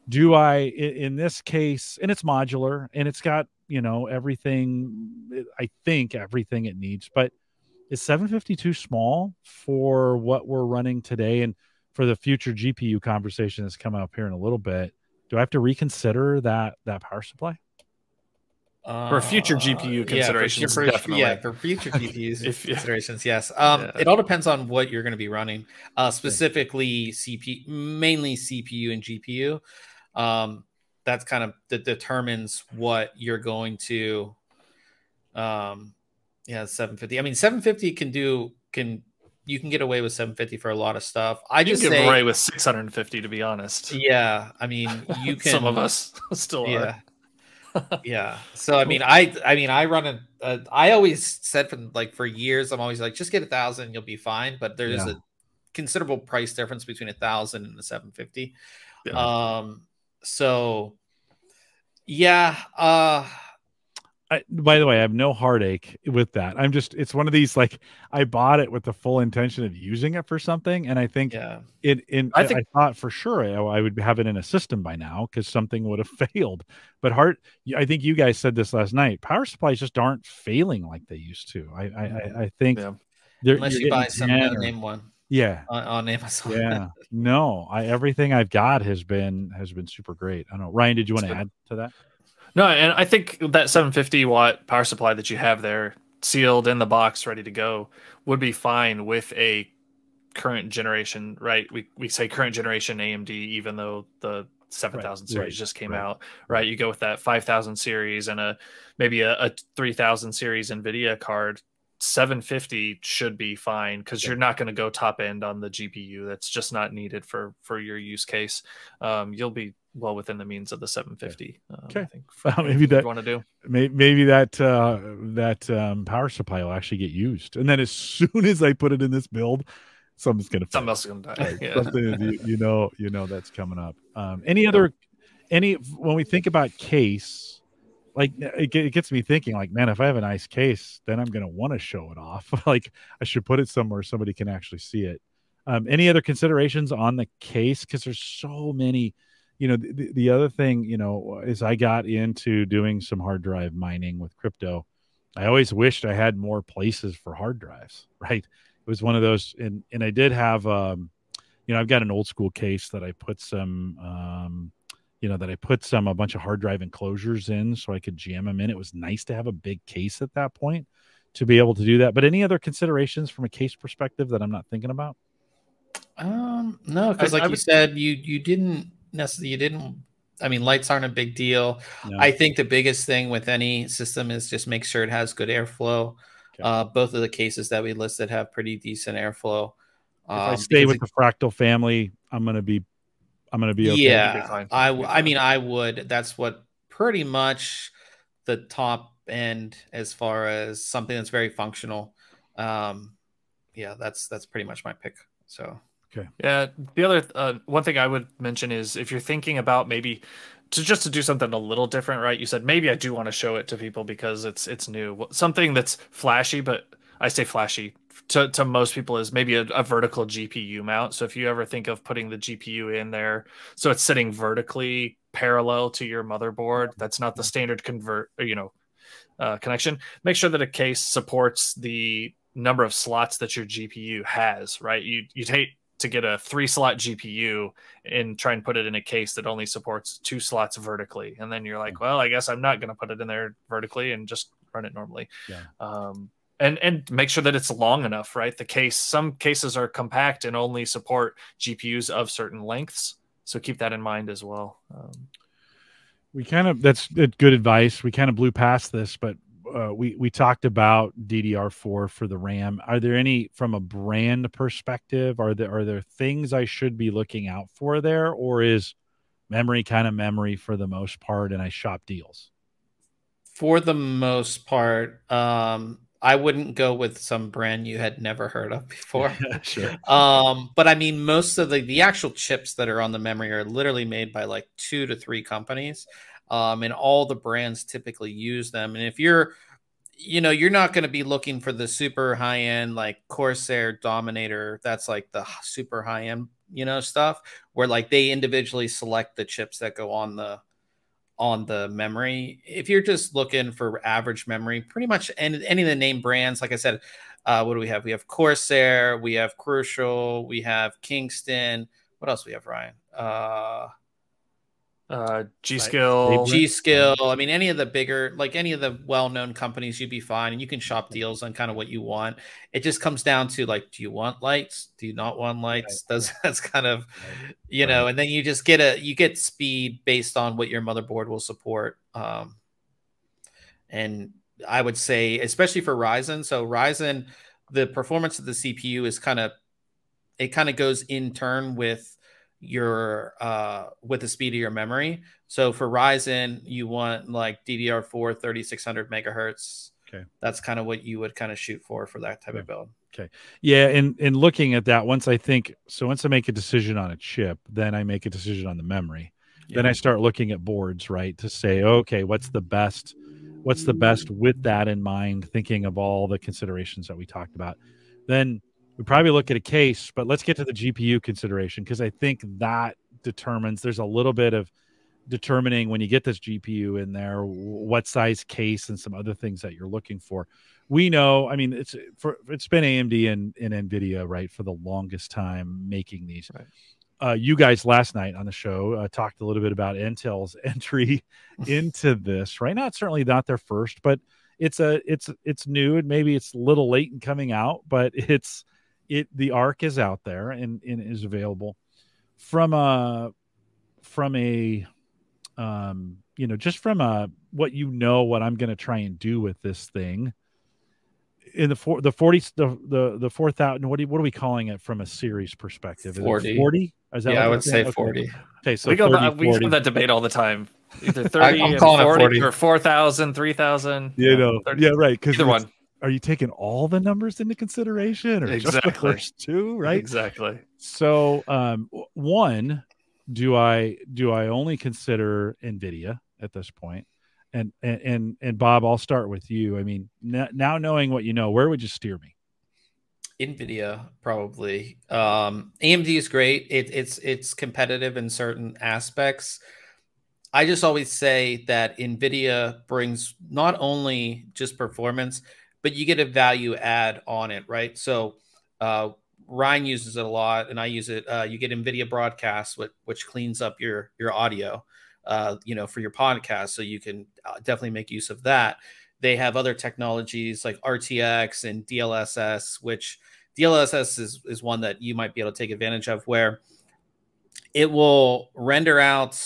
Do I, in this case, and it's modular, and it's got everything. I think everything it needs, but is 750 too small for what we're running today and for the future GPU conversation that's coming up here in a little bit? Do I have to reconsider that power supply? For future GPU considerations, definitely. For future GPUs considerations, yes. Yeah. It all depends on what you're going to be running, specifically mainly CPU and GPU. That's kind of that determines what you're going to. 750. I mean, 750 you can get away with 750 for a lot of stuff. I just get away with 650, to be honest. Yeah, I mean, you can. Some of us still are. Yeah. So I mean, I run I always said for years, I'm always like, just get 1,000, you'll be fine. But there's a considerable price difference between 1,000 and the 750. Yeah. So yeah. By the way, I have no heartache with that. It's one of these, like, I bought it with the full intention of using it for something. And I think I thought for sure I would have it in a system by now because something would have failed. But I think you guys said this last night, power supplies just aren't failing like they used to. I think unless you buy some no-name one. Yeah. On Amazon. Yeah. No, everything I've got has been super great. I don't know. Ryan, did you want to add to that? No, and I think that 750 watt power supply that you have there, sealed in the box, ready to go, would be fine with a current generation, right? We say current generation AMD, even though the 7000 series just came out, right? You go with that 5000 series and maybe a 3000 series NVIDIA card. 750 should be fine because you're not going to go top end on the GPU. That's just not needed for your use case. You'll be well within the means of the 750. Okay, I think maybe that you want to do. Maybe that power supply will actually get used, and then as soon as I put it in this build, something else is gonna die. Right? Yeah. Something you know that's coming up. When we think about case. Like it gets me thinking, like, man, if I have a nice case, then I'm going to want to show it off. Like I should put it somewhere somebody can actually see it. Any other considerations on the case? Because there's so many, the other thing, is I got into doing some hard drive mining with crypto. I always wished I had more places for hard drives, right? It was one of those, and I did have, I've got an old school case that I put a bunch of hard drive enclosures in so I could jam them in. It was nice to have a big case at that point to be able to do that. But any other considerations from a case perspective that I'm not thinking about? No, because you said, you didn't necessarily, I mean, lights aren't a big deal. No. I think the biggest thing with any system is just make sure it has good airflow. Okay. Both of the cases that we listed have pretty decent airflow. If I stay with the Fractal family, I'm going to be okay. Yeah, I would. That's what pretty much the top end as far as something that's very functional. That's pretty much my pick. So okay. Yeah, the other one thing I would mention is if you're thinking about maybe to do something a little different, right? You said maybe I do want to show it to people because it's new, something that's flashy, but I say flashy. To most people is maybe a vertical GPU mount. So if you ever think of putting the GPU in there, so it's sitting vertically parallel to your motherboard, that's not the standard connection. Make sure that a case supports the number of slots that your GPU has, right? You'd hate to get a 3-slot GPU and try and put it in a case that only supports 2 slots vertically. And then you're like, well, I guess I'm not going to put it in there vertically and just run it normally. Yeah. And make sure that it's long enough, right? Some cases are compact and only support GPUs of certain lengths. So keep that in mind as well. That's good advice. We kind of blew past this, but we talked about DDR4 for the RAM. Are there any, from a brand perspective, are there things I should be looking out for there, or is memory kind of memory for the most part and I shop deals? For the most part, I wouldn't go with some brand you had never heard of before. Sure. But I mean, most of the actual chips that are on the memory are literally made by like 2 to 3 companies. And all the brands typically use them. And if you're not going to be looking for the super high end, like Corsair, Dominator, that's like the super high end, stuff where like they individually select the chips that go on on the memory. If you're just looking for average memory, pretty much any of the name brands, like I said, what do we have? We have Corsair, we have Crucial, we have Kingston. What else we have, Ryan? G-Skill. G-Skill. I mean, any of the bigger, like any of the well-known companies, you'd be fine. And you can shop deals on kind of what you want. It just comes down to like, do you want lights? Do you not want lights? That's kind of, you know, and then you just get speed based on what your motherboard will support. And I would say, especially for Ryzen. So Ryzen, the performance of the CPU is kind of goes in turn with your with the speed of your memory. So for Ryzen, you want like DDR4 3600 megahertz. Okay, that's kind of what you would kind of shoot for that type of build. Okay, yeah, and looking at that, once I make a decision on a chip, then I make a decision on the memory. Yeah. Then I start looking at boards, right, to say, okay, what's the best with that in mind, thinking of all the considerations that we talked about. Then we probably look at a case, but let's get to the GPU consideration, because I think that determines, there's a little bit of determining when you get this GPU in there, what size case and some other things that you're looking for. We know, I mean, it's been AMD and NVIDIA, right, for the longest time making these. Right. You guys last night on the show talked a little bit about Intel's entry into this. Right now, it's certainly not their first, but it's new, and maybe it's a little late in coming out, but the ARC is out there and is available from a just from what I'm going to try and do with this thing in the 4,000. What are we calling it from a series perspective? Is 40. It 40? Is that, yeah, I would say 40. Okay, so we have that debate all the time. Either 30 I'm and calling 40, it 40 or 4,000, 3,000. Yeah, right. Either one. Are you taking all the numbers into consideration, or just the first two? Right. Exactly. So, one, do I only consider NVIDIA at this point? And Bob, I'll start with you. I mean, now knowing what you know, where would you steer me? NVIDIA, probably. AMD is great. It's competitive in certain aspects. I just always say that NVIDIA brings not only just performance, but you get a value add on it, right? So Ryan uses it a lot, and I use it. You get NVIDIA Broadcast, which cleans up your audio, for your podcast, so you can definitely make use of that. They have other technologies like RTX and DLSS, which DLSS is one that you might be able to take advantage of, where it will render out.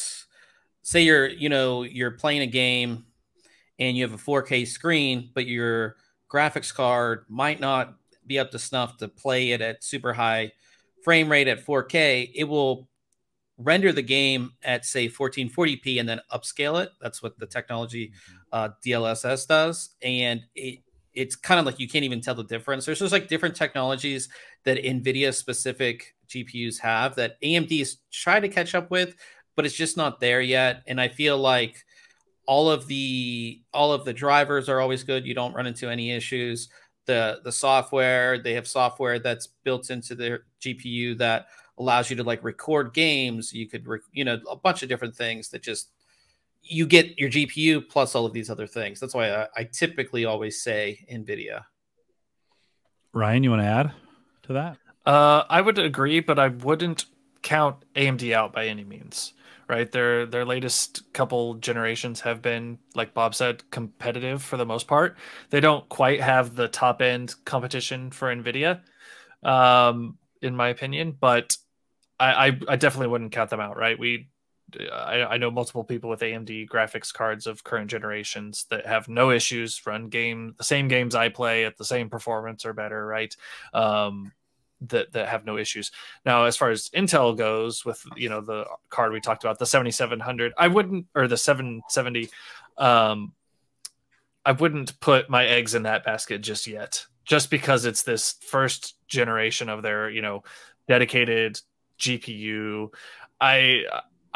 Say you're playing a game and you have a 4K screen, but your graphics card might not be up to snuff to play it at super high frame rate at 4K. It will render the game at, say, 1440p and then upscale it. That's what the technology DLSS does. And it's kind of like you can't even tell the difference. There's just like different technologies that NVIDIA specific GPUs have that AMD is trying to catch up with, but it's just not there yet. And I feel like all of the drivers are always good. You don't run into any issues. The software, they have software that's built into their GPU that allows you to like record games. You could, a bunch of different things that just, you get your GPU plus all of these other things. That's why I typically always say NVIDIA. Ryan, you want to add to that? I would agree, but I wouldn't count AMD out by any means. Right, their latest couple generations have been, like Bob said, competitive for the most part. They don't quite have the top end competition for NVIDIA, in my opinion, but I definitely wouldn't count them out. Right, I know multiple people with AMD graphics cards of current generations that have no issues, run the same games I play at the same performance or better. Right. That have no issues. Now, as far as Intel goes, with the card we talked about, the 7700, or the 770, I wouldn't put my eggs in that basket just yet, just because it's this first generation of their dedicated GPU. I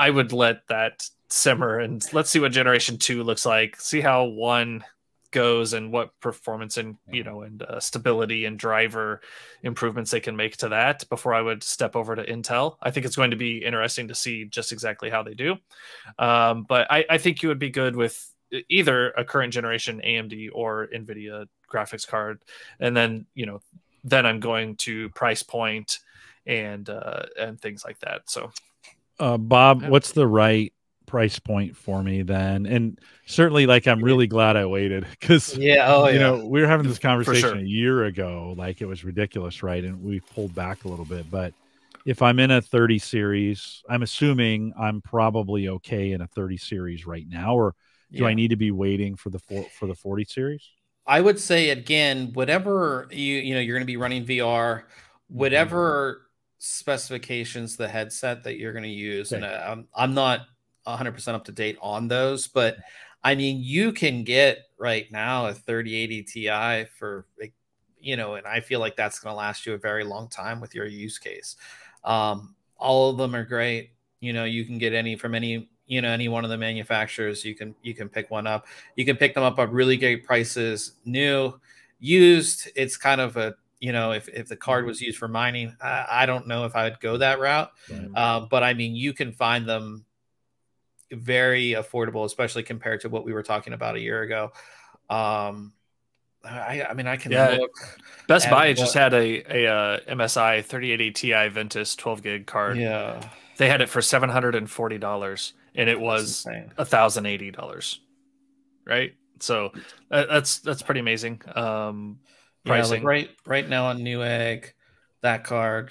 would let that simmer, and let's see what generation 2 looks like. See how 1 goes and what performance and and stability and driver improvements they can make to that before I would step over to Intel. I think it's going to be interesting to see just exactly how they do. But I think you would be good with either a current generation AMD or NVIDIA graphics card, and then then I'm going to price point and things like that. So Bob, what's the right price point for me then? And certainly, like, I'm really glad I waited, because we were having this conversation a year ago, like it was ridiculous, right? And we pulled back a little bit. But if I'm in a 30 series, I'm assuming I'm probably okay in a 30 series right now, or do I need to be waiting for the 40 series? I would say, again, whatever you're going to be running VR, whatever specifications the headset that you're going to use, and I'm not 100% up to date on those, but I mean, you can get right now a 3080 Ti for, and I feel like that's going to last you a very long time with your use case. All of them are great. You can get any from any one of the manufacturers. You can pick one up. You can pick them up at really great prices. New, used, it's kind of a, if the card was used for mining, I don't know if I would go that route. But I mean, you can find them very affordable, especially compared to what we were talking about a year ago. I mean, I can look. Best Buy just had a MSI 3080 Ti Ventus 12 gig card. Yeah, they had it for $740, and it was $1,080, right? So that's pretty amazing. Pricing. Like right now on Newegg, that card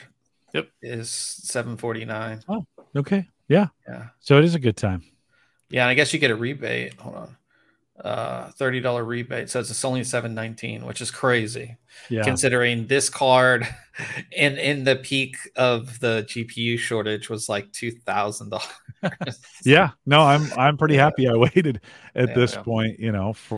is $749. Oh, okay. Yeah. So it is a good time. Yeah, and I guess you get a rebate. Hold on. $30 rebate. So it's only $719, which is crazy. Yeah. Considering this card in the peak of the GPU shortage was like $2,000. Yeah. No, I'm pretty happy I waited at this point,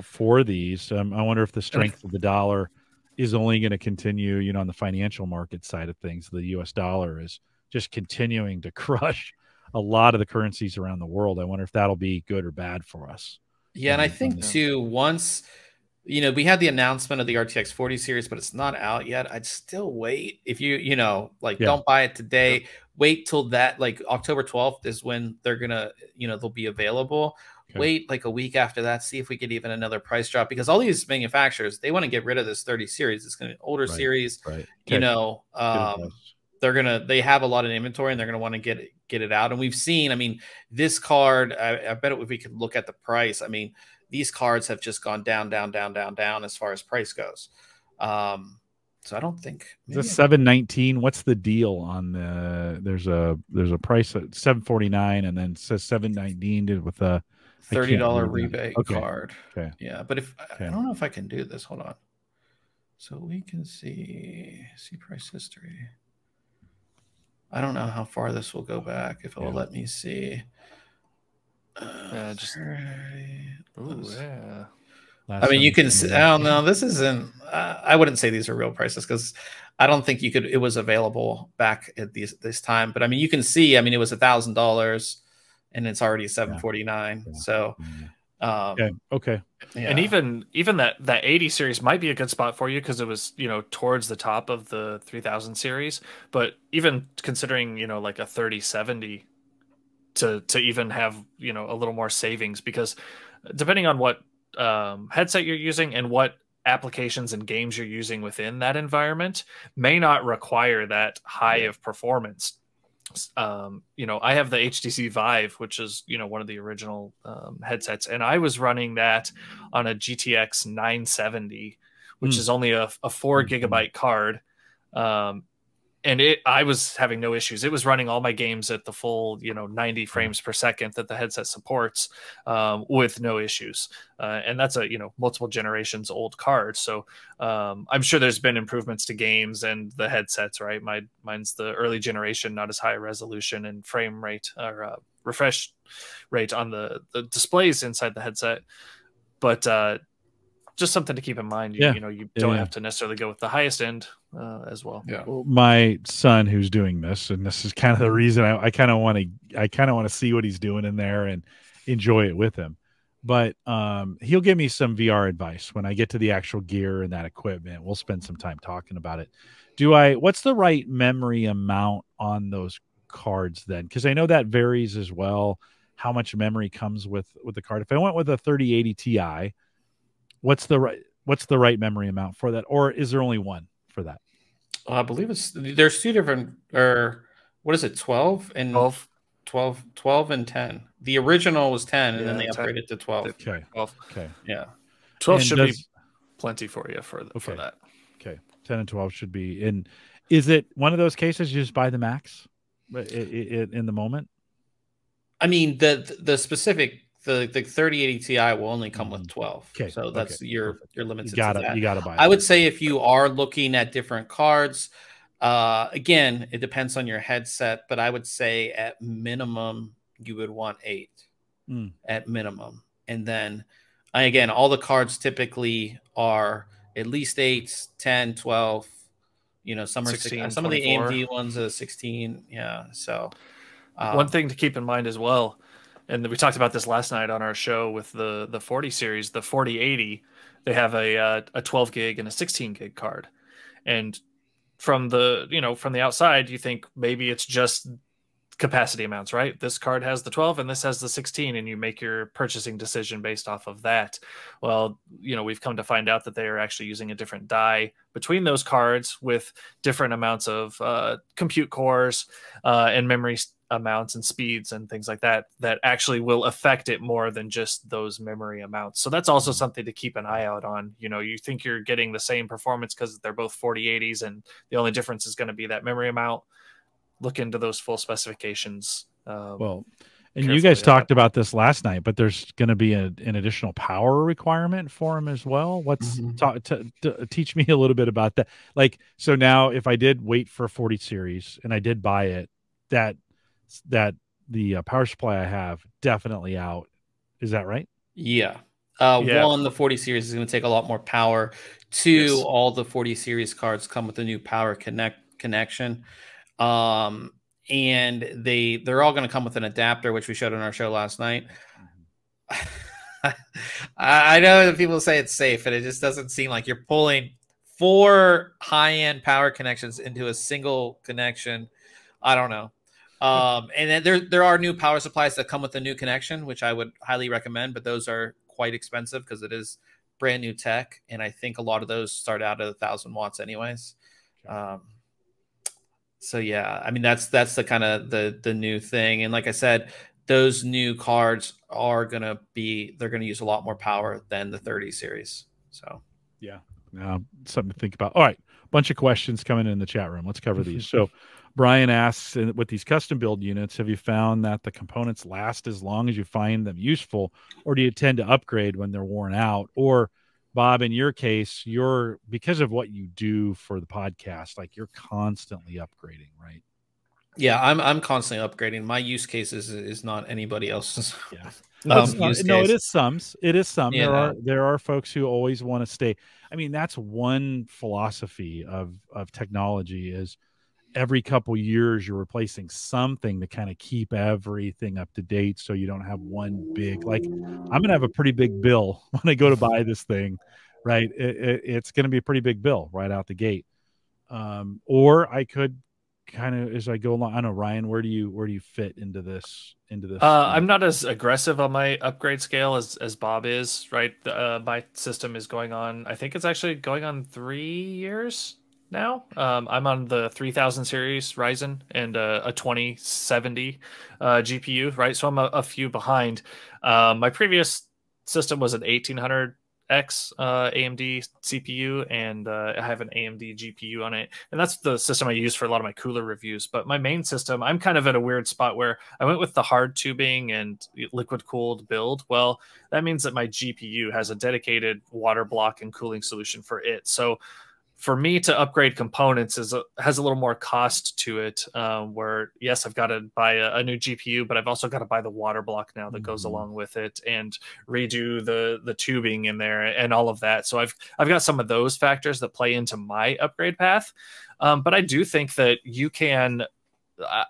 for these. I wonder if the strength of the dollar is only going to continue, on the financial market side of things. The US dollar is just continuing to crush a lot of the currencies around the world. I wonder if that'll be good or bad for us. Yeah, and I think too, once we had the announcement of the RTX 40 series, but it's not out yet. I'd still wait. If don't buy it today. Wait till that, like October 12th is when they're gonna, they'll be available. Okay. Wait like a week after that, see if we get even another price drop, because all these manufacturers, they want to get rid of this 30 series. It's gonna be an older series. Right. They have a lot of inventory, and they're gonna want to get it out. And we've seen, I mean, this card, I bet if we could look at the price, I mean, these cards have just gone down as far as price goes. So I don't think the 719. What's the deal on there's a price at 749, and then it says 719 with a $30 rebate card. Okay. Yeah, but I don't know if I can do this. Hold on. So we can see price history. I don't know how far this will go back. If it will let me see. I mean, you can see. I don't know. This isn't. I wouldn't say these are real prices, because I don't think you could. It was available back at this time, but I mean, you can see. I mean, it was $1,000, and it's already $749. Yeah. So, okay. Yeah. And even that 80 series might be a good spot for you, because it was towards the top of the 3000 series. But even considering like a 3070 to even have a little more savings, because depending on what headset you're using and what applications and games you're using within that environment, may not require that high of performance. I have the HTC Vive, which is one of the original headsets, and I was running that on a GTX 970, which is only a 4 gigabyte card, and I was having no issues. It was running all my games at the full 90 frames per second that the headset supports, with no issues, and that's a multiple generations old card. So I'm sure there's been improvements to games and the headsets, right? Mine's the early generation, not as high resolution and frame rate or refresh rate on the displays inside the headset, but just something to keep in mind. You don't have to necessarily go with the highest end as well. Yeah. Well, my son, who's doing this, and this is kind of the reason I kind of want to see what he's doing in there and enjoy it with him. but he'll give me some VR advice when I get to the actual gear and that equipment. We'll spend some time talking about it. What's the right memory amount on those cards then? Because I know that varies as well, how much memory comes with the card. If I went with a 3080 Ti, what's the right memory amount for that? Or is there only one for that? I believe there's two different, or what is it, 12 and 12 and 10. The original was 10, and then they upgraded to 12. Okay. 12. Okay. Yeah. 12 should be plenty for you for that. Okay. 10 and 12 should be. And is it one of those cases you just buy the max in the moment? I mean, the specific the 3080 Ti will only come with 12. Okay. So that's your limits. You gotta buy it. I would say if you are looking at different cards, again, it depends on your headset, but I would say at minimum you would want 8 at minimum. And then again, all the cards typically are at least 8, 10, 12, some are 16, some 24. Of the AMD ones are 16. Yeah. So one thing to keep in mind as well, and we talked about this last night on our show with the 40 series, the 4080, they have a 12 gig and a 16 gig card. And from the outside, you think maybe it's just capacity amounts, right? This card has the 12 and this has the 16, and you make your purchasing decision based off of that. Well, we've come to find out that they are actually using a different die between those cards with different amounts of compute cores and memory amounts and speeds and things like that actually will affect it more than just those memory amounts. So that's also something to keep an eye out on. You think you're getting the same performance because they're both 4080s and the only difference is going to be that memory amount. Look into those full specifications. And you guys talked about this last night, but there's going to be an additional power requirement for them as well. Teach me a little bit about that. Like, so now if I did wait for 40 series and I did buy it, that the power supply I have definitely out. Is that right? Yeah. One, the 40 series is going to take a lot more power. Two, all the 40 series cards come with a new power connection. And they're all going to come with an adapter, which we showed on our show last night. I know that people say it's safe, and it just doesn't seem like you're pulling 4 high-end power connections into a single connection. I don't know. And then there are new power supplies that come with a new connection, which I would highly recommend, but those are quite expensive because it is brand new tech. And I think a lot of those start out at 1,000 watts anyways. So yeah, I mean, that's the kind of the new thing. And like I said, those new cards they're going to use a lot more power than the 30 series. So yeah, something to think about. All right. Bunch of questions coming in the chat room. Let's cover these. So Brian asks, with these custom build units, have you found that the components last as long as you find them useful, or do you tend to upgrade when they're worn out? Or Bob, in your case, because of what you do for the podcast, like you're constantly upgrading, right? Yeah, I'm constantly upgrading. My use case is not anybody else's. Yeah. It is some. Yeah. There are folks who always want to stay. I mean, that's one philosophy of technology is every couple years you're replacing something to kind of keep everything up to date, so you don't have one big, like, I'm gonna have a pretty big bill when I go to buy this thing, right? It's gonna be a pretty big bill right out the gate. Or I could kind of, as I go along, I don't know, Ryan, where do you fit into this I'm not as aggressive on my upgrade scale as Bob is, right? My system is going on, I think it's actually going on 3 years now. I'm on the 3000 series Ryzen and a 2070 GPU, right? So I'm a few behind. My previous system was an 1800X AMD CPU, and I have an AMD GPU on it, and that's the system I use for a lot of my cooler reviews. But my main system, I'm kind of at a weird spot where I went with the hard tubing and liquid cooled build. Well, that means that my GPU has a dedicated water block and cooling solution for it. So for me to upgrade components has a little more cost to it, where yes, I've got to buy a new GPU, but I've also got to buy the water block now that goes along with it, and redo the tubing in there and all of that. So I've got some of those factors that play into my upgrade path. But I do think that you can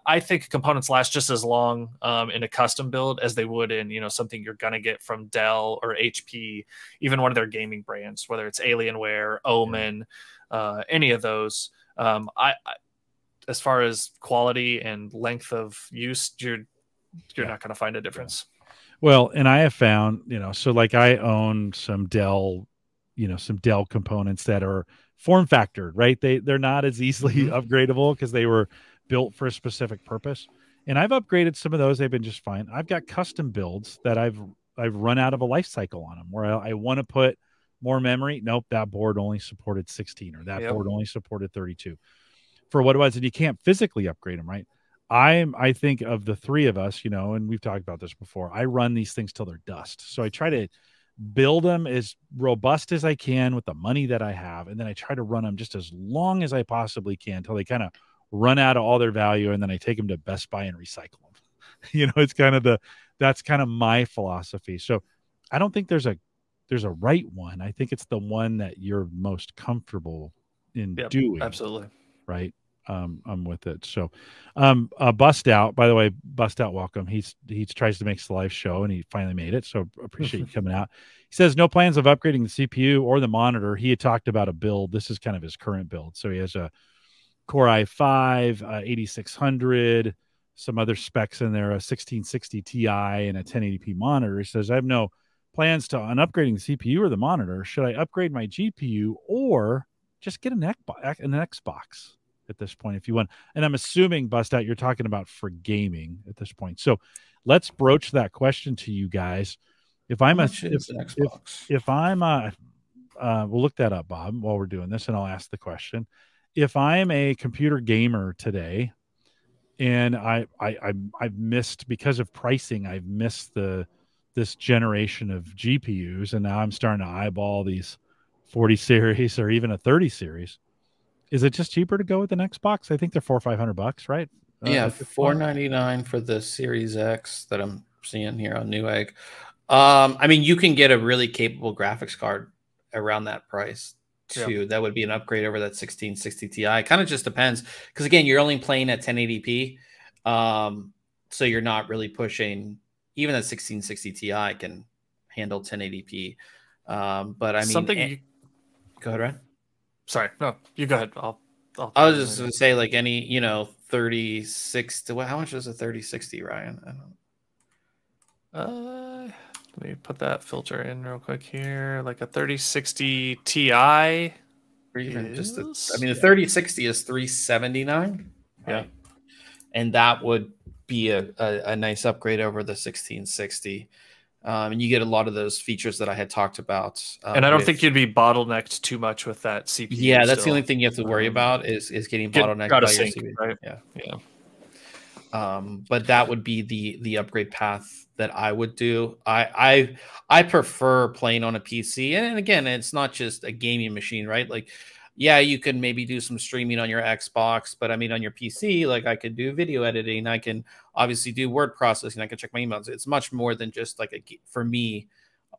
I think components last just as long in a custom build as they would in, you know, something you're going to get from Dell or HP, even one of their gaming brands, whether it's Alienware, Omen, any of those. As far as quality and length of use, you're not going to find a difference. Well, and I have found, you know, so like I own some Dell, you know, some Dell components that are form factored, right? They're not as easily upgradable because they were built for a specific purpose. And I've upgraded some of those. They've been just fine. I've got custom builds that I've run out of a life cycle on them where I want to put more memory. Nope, that board only supported 16 or that board only supported 32 for what it was. And you can't physically upgrade them, right? I think of the three of us, you know, and we've talked about this before, I run these things till they're dust. So I try to build them as robust as I can with the money that I have. And then I try to run them just as long as I possibly can until they kind of run out of all their value. And then I take them to Best Buy and recycle them. You know, it's kind of that's kind of my philosophy. So I don't think there's a right one. I think it's the one that you're most comfortable in doing. Absolutely. Right. I'm with it. So, Bust Out, by the way, Bust Out, welcome. He tries to make the live show and he finally made it. So appreciate you coming out. He says no plans of upgrading the CPU or the monitor. He had talked about a build. This is kind of his current build. So he has a Core i5, 8600, some other specs in there, a 1660 Ti and a 1080p monitor. He says, I have no plans on upgrading the CPU or the monitor. Should I upgrade my GPU or just get an Xbox at this point if you want? And I'm assuming, Bust Out, you're talking about for gaming at this point. So let's broach that question to you guys. If I'm we'll look that up, Bob, while we're doing this, and I'll ask the question. If I'm a computer gamer today and I've missed, because of pricing, I've missed this generation of GPUs, and now I'm starting to eyeball these 40 series or even a 30 series. Is it just cheaper to go with an Xbox? I think they're $400 or $500, right? Yeah, $499 for the Series X that I'm seeing here on Newegg. I mean, you can get a really capable graphics card around that price too. That would be an upgrade over that 1660 Ti. Kind of just depends, because again, you're only playing at 1080p, so you're not really pushing. Even that 1660 Ti can handle 1080p. But I mean, go ahead, Ryan. Sorry, no, you go ahead. I was just going to say, like, any, you know, 36 to how much is a 3060, Ryan? I don't. Let me put that filter in real quick here. Like a 3060 Ti, or even just the 3060 is 379. Yeah, and that would be a nice upgrade over the 1660. And you get a lot of those features that I had talked about. And I don't think you'd be bottlenecked too much with that CPU. Yeah, that's the only thing you have to worry about is getting bottlenecked by your CPU. Right? Yeah. But that would be the upgrade path that I would do. I prefer playing on a PC. And again, it's not just a gaming machine, right? Like, yeah, you can maybe do some streaming on your Xbox, but I mean, on your PC, like, I could do video editing. I can obviously do word processing. I can check my emails. It's much more than just like for me,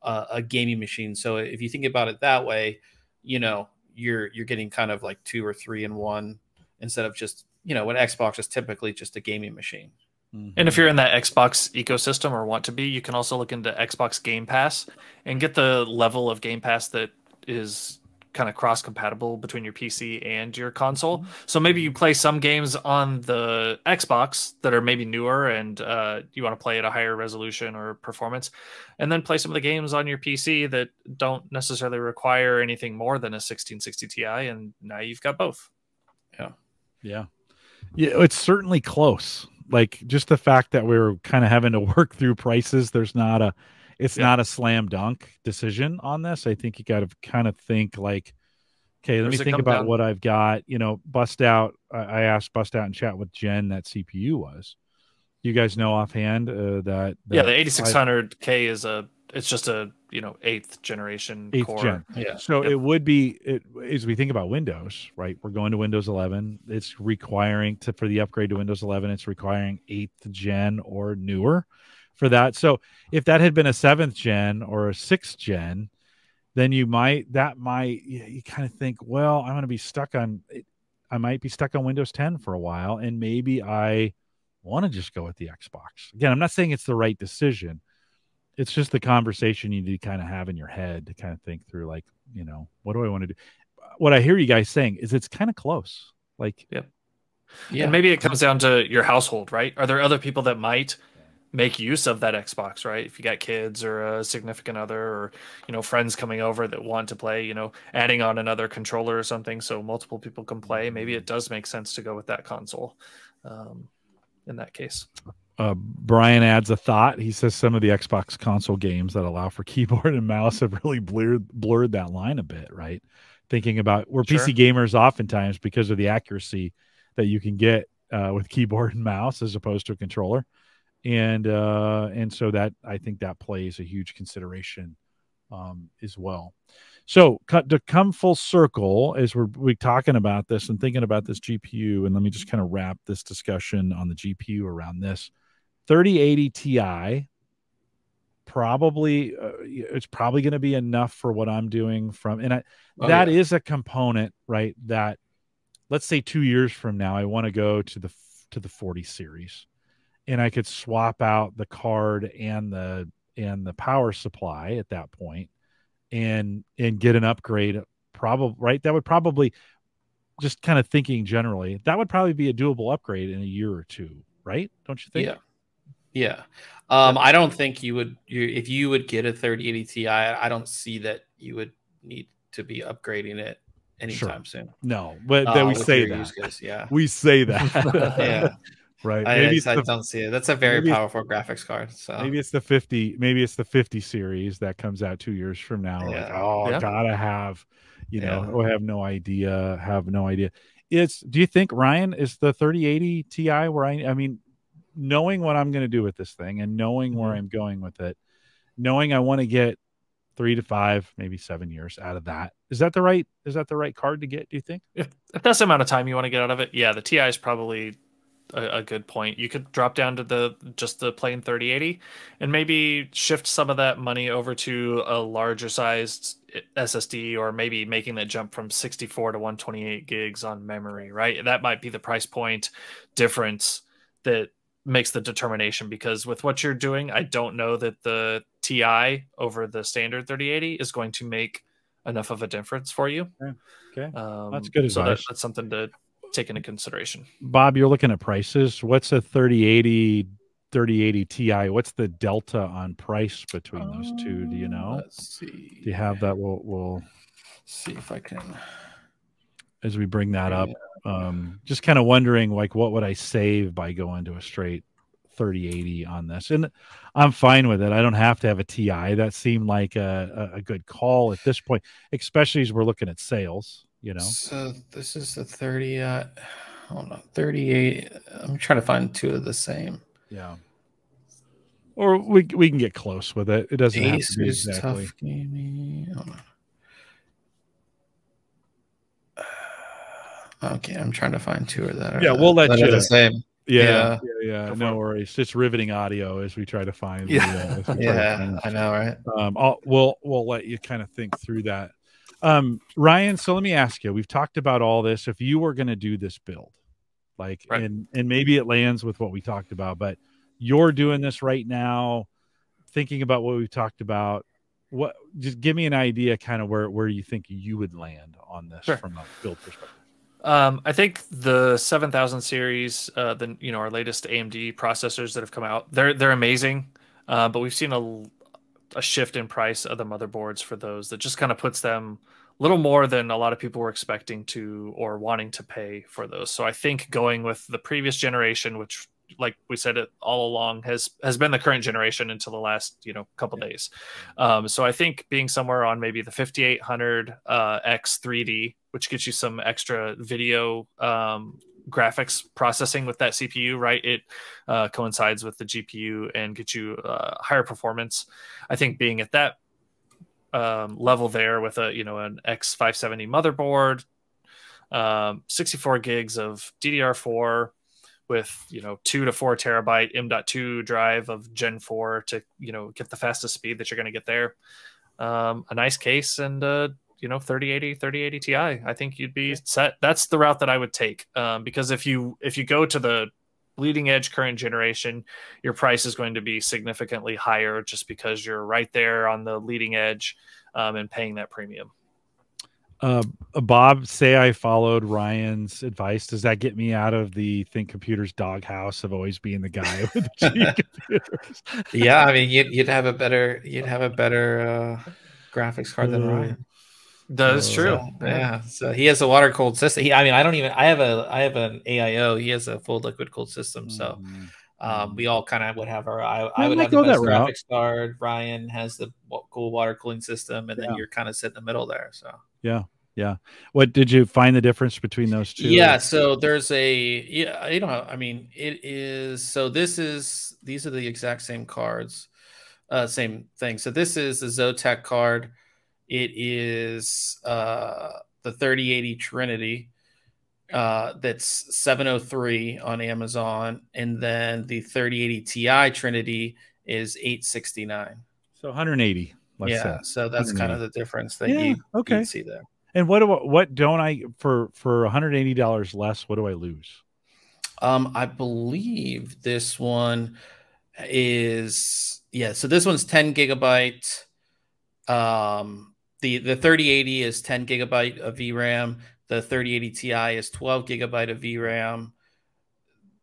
a gaming machine. So if you think about it that way, you know, you're getting kind of like 2 or 3 in one, instead of just, you know, what Xbox is typically just a gaming machine. And if you're in that Xbox ecosystem or want to be, you can also look into Xbox Game Pass and get the level of Game Pass that is kind of cross-compatible between your PC and your console. So maybe you play some games on the Xbox that are maybe newer and you want to play at a higher resolution or performance, and then play some of the games on your PC that don't necessarily require anything more than a 1660 Ti, and now you've got both. Yeah, it's certainly close. Like, just the fact that we're kind of having to work through prices, it's not a slam dunk decision on this. I think you got to kind of think like, okay, let me think about what I've got. You know, Bust Out. I asked Bust Out in chat what gen that CPU was. You guys know offhand that the 8600K it's just a 8th generation core. Gen. Yeah. So it would be as we think about Windows, right? We're going to Windows 11. It's requiring for the upgrade to Windows 11. It's requiring 8th gen or newer for that. So if that had been a 7th gen or a 6th gen, then you kind of think, well, I'm going to be stuck on it. might be stuck on Windows 10 for a while, and maybe I want to just go with the Xbox. Again, I'm not saying it's the right decision. It's just the conversation you need to kind of have in your head to kind of think through, like, you know, what do I want to do? What I hear you guys saying is it's kind of close. Like, yeah. And maybe it comes down to your household, right? Are there other people that might make use of that Xbox, right? If you got kids or a significant other, or, you know, friends coming over that want to play, you know, adding on another controller or something so multiple people can play, maybe it does make sense to go with that console in that case. Brian adds a thought. He says some of the Xbox console games that allow for keyboard and mouse have really blurred that line a bit, right? Thinking about, we're PC gamers oftentimes because of the accuracy that you can get with keyboard and mouse as opposed to a controller. And so that, I think that plays a huge consideration as well. So to come full circle, as we're talking about this and thinking about this GPU, and let me just kind of wrap this discussion on the GPU around this. 3080 Ti, probably it's probably going to be enough for what I'm doing that is a component, right? That, let's say 2 years from now, I want to go to the 40 series, and I could swap out the card and the power supply at that point, and get an upgrade. Probably, right? That would probably, just kind of thinking generally, that would probably be a doable upgrade in a year or two, right? Don't you think? Yeah. I don't think if you would get a 3080 Ti, I don't see that you would need to be upgrading it anytime soon. No, but we say that. We say that. Yeah. Right. I don't see it. That's a very powerful graphics card. So maybe it's the 50 series that comes out 2 years from now. Yeah. Like, gotta have, you know, I have no idea. Do you think, Ryan, is the 3080 Ti where I mean, knowing what I'm going to do with this thing and knowing where I'm going with it, knowing I want to get 3 to 5, maybe 7 years out of that, is that the right card to get, do you think? If that's the amount of time you want to get out of it, yeah, the Ti is probably a good point. You could drop down to just the plain 3080 and maybe shift some of that money over to a larger sized SSD, or maybe making that jump from 64 to 128 gigs on memory, right? That might be the price point difference that makes the determination, because with what you're doing, I don't know that the Ti over the standard 3080 is going to make enough of a difference for you. Okay. That's good advice. So that's something to take into consideration. Bob, you're looking at prices. What's a 3080 Ti? What's the delta on price between those two? Do you know? Let's see. Do you have that? We'll see if I can, as we bring that up. Just kind of wondering, like, what would I save by going to a straight 3080 on this? And I'm fine with it. I don't have to have a Ti. That seemed like a good call at this point, especially as we're looking at sales, you know. So this is the 38. I'm trying to find two of the same. Yeah. Or we can get close with it. It doesn't have to be exactly. Tough gaming. Hold on. Okay, I'm trying to find two of that. Yeah, we'll let you. The same. Yeah. No worries. Just riveting audio as we try to find. I know, right? We'll let you kind of think through that. Ryan, so let me ask you. We've talked about all this. If you were going to do this build, like, and maybe it lands with what we talked about, but you're doing this right now, thinking about what we've talked about. Just give me an idea, kind of where you think you would land on this from a build perspective. I think the 7000 series, our latest AMD processors that have come out, they're amazing. But we've seen a shift in price of the motherboards for those that just kind of puts them a little more than a lot of people were expecting to or wanting to pay for those. So I think going with the previous generation, which, like we said it all along, has been the current generation until the last couple days. So I think being somewhere on maybe the 5800 X 3D, which gets you some extra video graphics processing with that CPU, right? It coincides with the GPU and gets you higher performance. I think being at that level there with an X570 motherboard, 64 gigs of DDR4 with 2 to 4 terabyte M.2 drive of Gen 4 to get the fastest speed that you're going to get there. A nice case and 3080 Ti. I think you'd be set. That's the route that I would take, because if you go to the leading edge current generation, your price is going to be significantly higher just because you're right there on the leading edge, and paying that premium. Bob, say I followed Ryan's advice. Does that get me out of the Think Computers doghouse of always being the guy with the cheap computers? Yeah, I mean, you'd have a better graphics card than Ryan. That is true. So, yeah. So he has a water cooled system. I have an AIO. He has a full liquid cooled system. So we all kind of would have our. I would have the best graphics card. Ryan has the cool water cooling system, and then you're kind of sitting in the middle there. So yeah. What did you find the difference between those two? Yeah. So there's I mean, it is. So these are the exact same cards, same thing. So this is the Zotac card. It is the 3080 Trinity. That's $703 on Amazon, and then the 3080 Ti Trinity is $869. So 180. So that's kind of the difference that you see there. And what don't I for $180 less? What do I lose? I believe this one is So this one's 10 gigabyte. The 3080 is 10 gigabyte of VRAM. The 3080 Ti is 12 gigabyte of VRAM.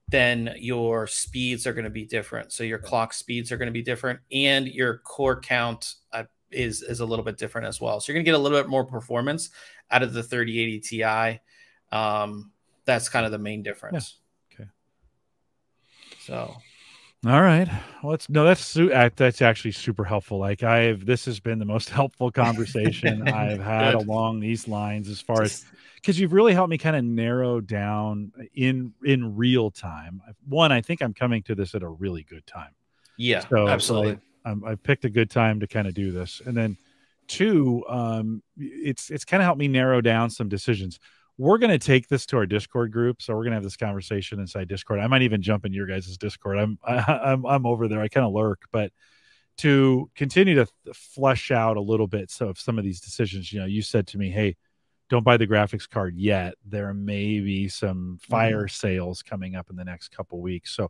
Then your speeds are going to be different. So your clock speeds are going to be different, and your core count is a little bit different as well. So you're going to get a little bit more performance out of the 3080 Ti. That's kind of the main difference. Yeah. Okay. So. All right. Well, that's actually super helpful. Like this has been the most helpful conversation I've had along these lines, as far as, because you've really helped me kind of narrow down in real time. One, I think I'm coming to this at a really good time. Yeah, so absolutely. I picked a good time to kind of do this. And then two, it's kind of helped me narrow down some decisions. We're going to take this to our Discord group. So we're going to have this conversation inside Discord. I might even jump in your guys' Discord. I'm over there. I kind of lurk, but to continue to flesh out a little bit. So if some of these decisions, you said to me, hey, don't buy the graphics card yet. There may be some fire sales coming up in the next couple weeks. So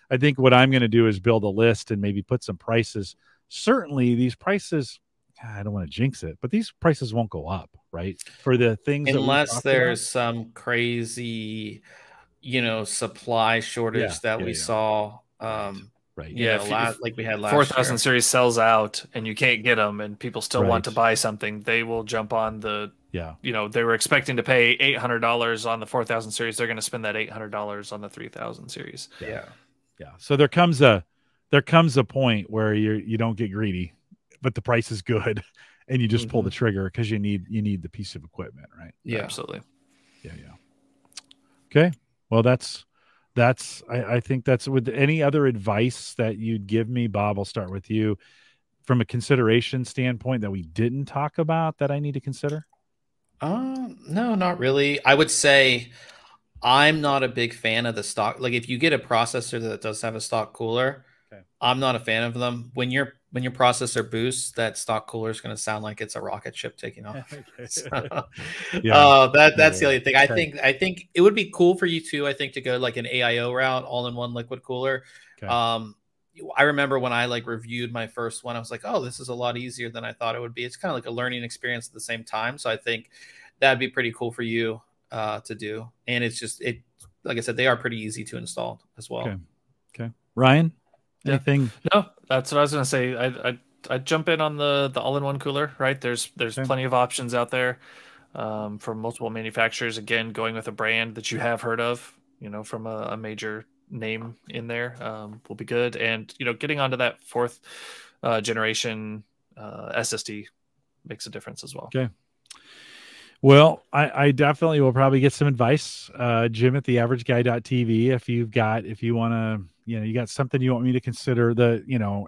I think what I'm going to do is build a list and maybe put some prices. Certainly these prices, I don't want to jinx it, but these prices won't go up, right? For the things, unless there's some crazy, supply shortage that we saw. Right. Yeah. Like we had last 4000 series sells out and you can't get them, and people still want to buy something, they will jump on the, they were expecting to pay $800 on the 4000 series. They're going to spend that $800 on the 3000 series. Yeah. So there comes a point where you don't get greedy, but the price is good, and you just pull the trigger because you need the piece of equipment, right? Yeah, absolutely. Yeah. Okay. Well, I think that's, with any other advice that you'd give me, Bob, I'll start with you, from a consideration standpoint that we didn't talk about that I need to consider. No, not really. I would say I'm not a big fan of the stock. Like, if you get a processor that does have a stock cooler, I'm not a fan of them. When your processor boosts, that stock cooler is going to sound like it's a rocket ship taking off. That's the only thing. I think it would be cool for you too. I think to go like an AIO route, all-in-one liquid cooler. I remember when I reviewed my first one, I was like, oh, this is a lot easier than I thought it would be. It's kind of like a learning experience at the same time. So I think that'd be pretty cool for you to do. And it's just, like I said, they are pretty easy to install as well. Okay. Ryan, anything? No, that's what I was going to say. I'd jump in on the all-in-one cooler, right? There's plenty of options out there from multiple manufacturers. Again, going with a brand that you have heard of, from a major name in there will be good. And getting onto that fourth generation SSD makes a difference as well. Okay. Well, I definitely will probably get some advice, Jim at theaverageguy.tv. If you want to, you got something you want me to consider.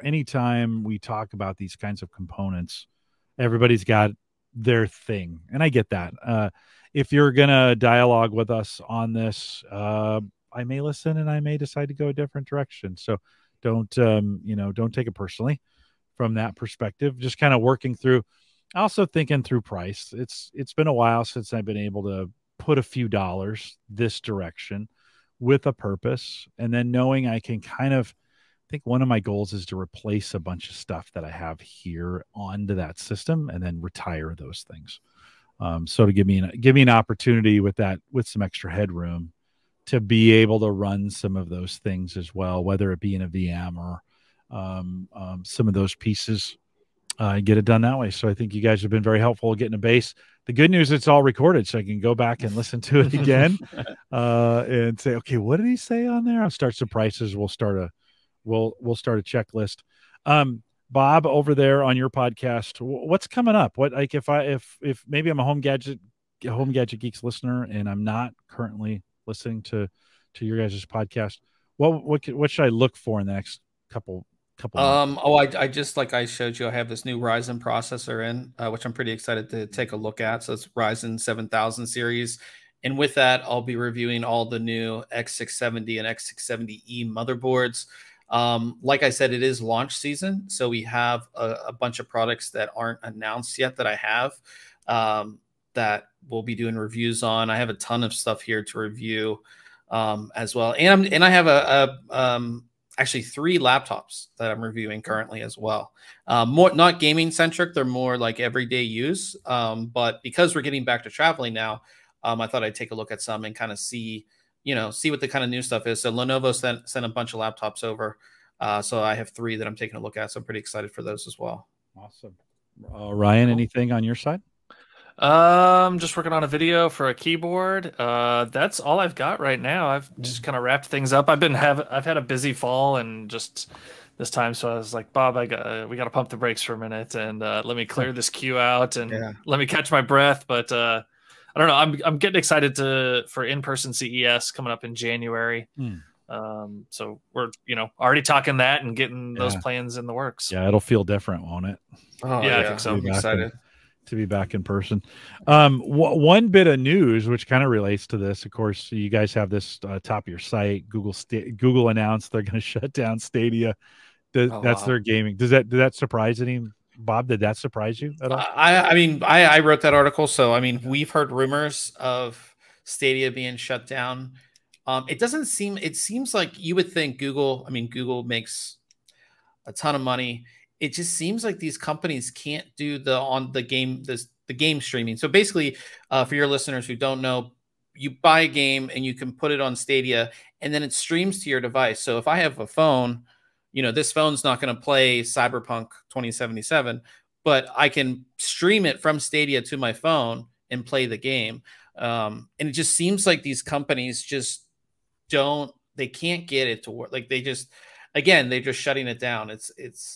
Anytime we talk about these kinds of components, everybody's got their thing, and I get that. If you're gonna dialogue with us on this, I may listen and I may decide to go a different direction. So don't take it personally from that perspective. Just kind of working through. Also thinking through price. It's been a while since I've been able to put a few dollars this direction with a purpose, and then knowing I can kind of I think one of my goals is to replace a bunch of stuff that I have here onto that system and then retire those things. So to give me an opportunity with that, with some extra headroom, to be able to run some of those things as well, whether it be in a VM or some of those pieces, get it done that way. So I think you guys have been very helpful getting a base. The good news, it's all recorded, so I can go back and listen to it again and say, okay, what did he say on there? I'll start some prices. We'll start a checklist. Bob, over there on your podcast, what's coming up? What, like, if maybe I'm a Home Gadget Geeks listener and I'm not currently listening to your guys' podcast, what should I look for in the next couple months? I just, like I showed you, I have this new Ryzen processor in, which I'm pretty excited to take a look at. So it's Ryzen 7000 series. And with that, I'll be reviewing all the new X670 and X670E motherboards. Like I said, it is launch season, so we have a bunch of products that aren't announced yet that I have that we'll be doing reviews on. I have a ton of stuff here to review as well, and I have actually 3 laptops that I'm reviewing currently as well. More not gaming centric; they're more like everyday use. But because we're getting back to traveling now, I thought I'd take a look at some and kind of see what the kind of new stuff is. So Lenovo sent a bunch of laptops over. So I have 3 that I'm taking a look at. So I'm pretty excited for those as well. Awesome. Ryan, anything on your side? Just working on a video for a keyboard. That's all I've got right now. I've just kind of wrapped things up. I've had a busy fall and just this time. So I was like, Bob, we got to pump the brakes for a minute and let me clear this queue out and let me catch my breath. But I don't know. I'm getting excited for in-person CES coming up in January. So we're already talking that and getting those plans in the works. Yeah, it'll feel different, won't it? Oh yeah, I think so. I'm excited to be back in person. One bit of news which kind of relates to this, of course, you guys have this top of your site. Google announced they're going to shut down Stadia. That's their gaming. Did that surprise any? Bob, did that surprise you at all? I mean, I wrote that article, so I mean, we've heard rumors of Stadia being shut down. It seems like you would think Google, I mean, Google makes a ton of money. It just seems like these companies can't do the game streaming. So basically, for your listeners who don't know, you buy a game and you can put it on Stadia and then it streams to your device. So if I have a phone, this phone's not going to play Cyberpunk 2077, but I can stream it from Stadia to my phone and play the game. And it just seems like these companies just they can't get it to work. Like they're just shutting it down.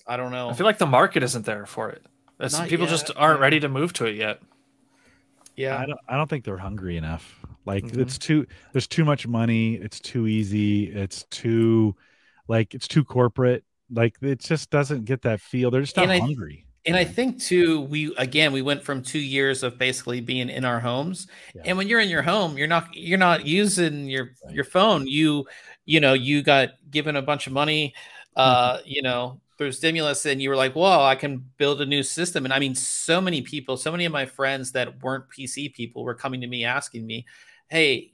I don't know. I feel like the market isn't there for it. People just aren't ready to move to it yet. Yeah. I don't think they're hungry enough. Like there's too much money. It's too easy. It's too corporate. Like it just doesn't get that feel. They're just not hungry. And I think too, we went from 2 years of basically being in our homes, and when you're in your home, you're not using your phone. You got given a bunch of money, through stimulus, and you were like, "Well, I can build a new system." And I mean, so many of my friends that weren't PC people were coming to me asking me, "Hey,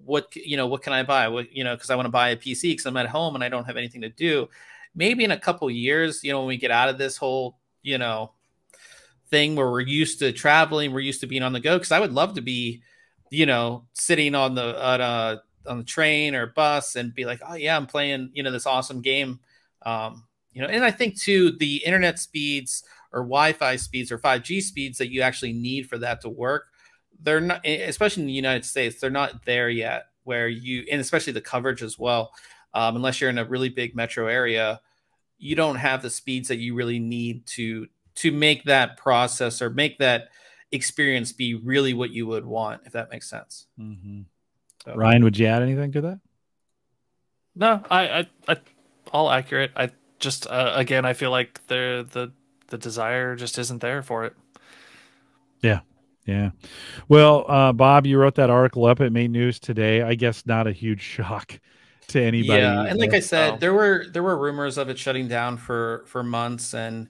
what can I buy? Because I want to buy a PC because I'm at home and I don't have anything to do." Maybe in a couple years, when we get out of this whole thing where we're used to traveling, we're used to being on the go. Because I would love to be, sitting on the train or bus and be like, oh yeah, I'm playing, this awesome game. And I think too, the internet speeds or Wi-Fi speeds or 5G speeds that you actually need for that to work, they're not, especially in the United States, they're not there yet. And especially the coverage as well. Unless you're in a really big metro area, you don't have the speeds that you really need to make that process or make that experience be really what you would want, if that makes sense. So, Ryan, would you add anything to that? No, I all accurate. I just again, I feel like the desire just isn't there for it. Yeah. Well, Bob, you wrote that article up. It made news today. I guess not a huge shock to anybody. Yeah, and like I said, there were rumors of it shutting down for months, and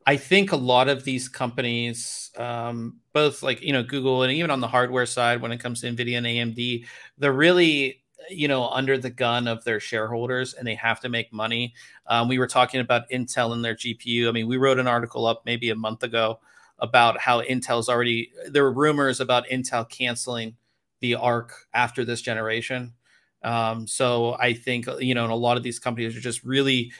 I think a lot of these companies, both like, Google, and even on the hardware side, when it comes to NVIDIA and AMD, they're really, under the gun of their shareholders, and they have to make money. We were talking about Intel and their GPU. I mean, we wrote an article up maybe a month ago about how there were rumors about Intel canceling the Arc after this generation. So I think, and a lot of these companies are just really,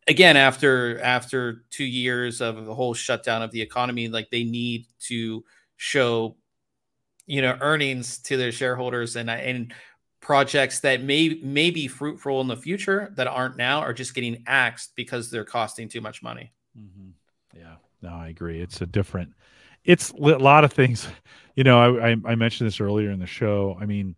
again, after 2 years of the whole shutdown of the economy, like they need to show, earnings to their shareholders, and projects that may be fruitful in the future that aren't now are just getting axed because they're costing too much money. Mm-hmm. Yeah, no, I agree. It's a lot of things. I mentioned this earlier in the show. I mean,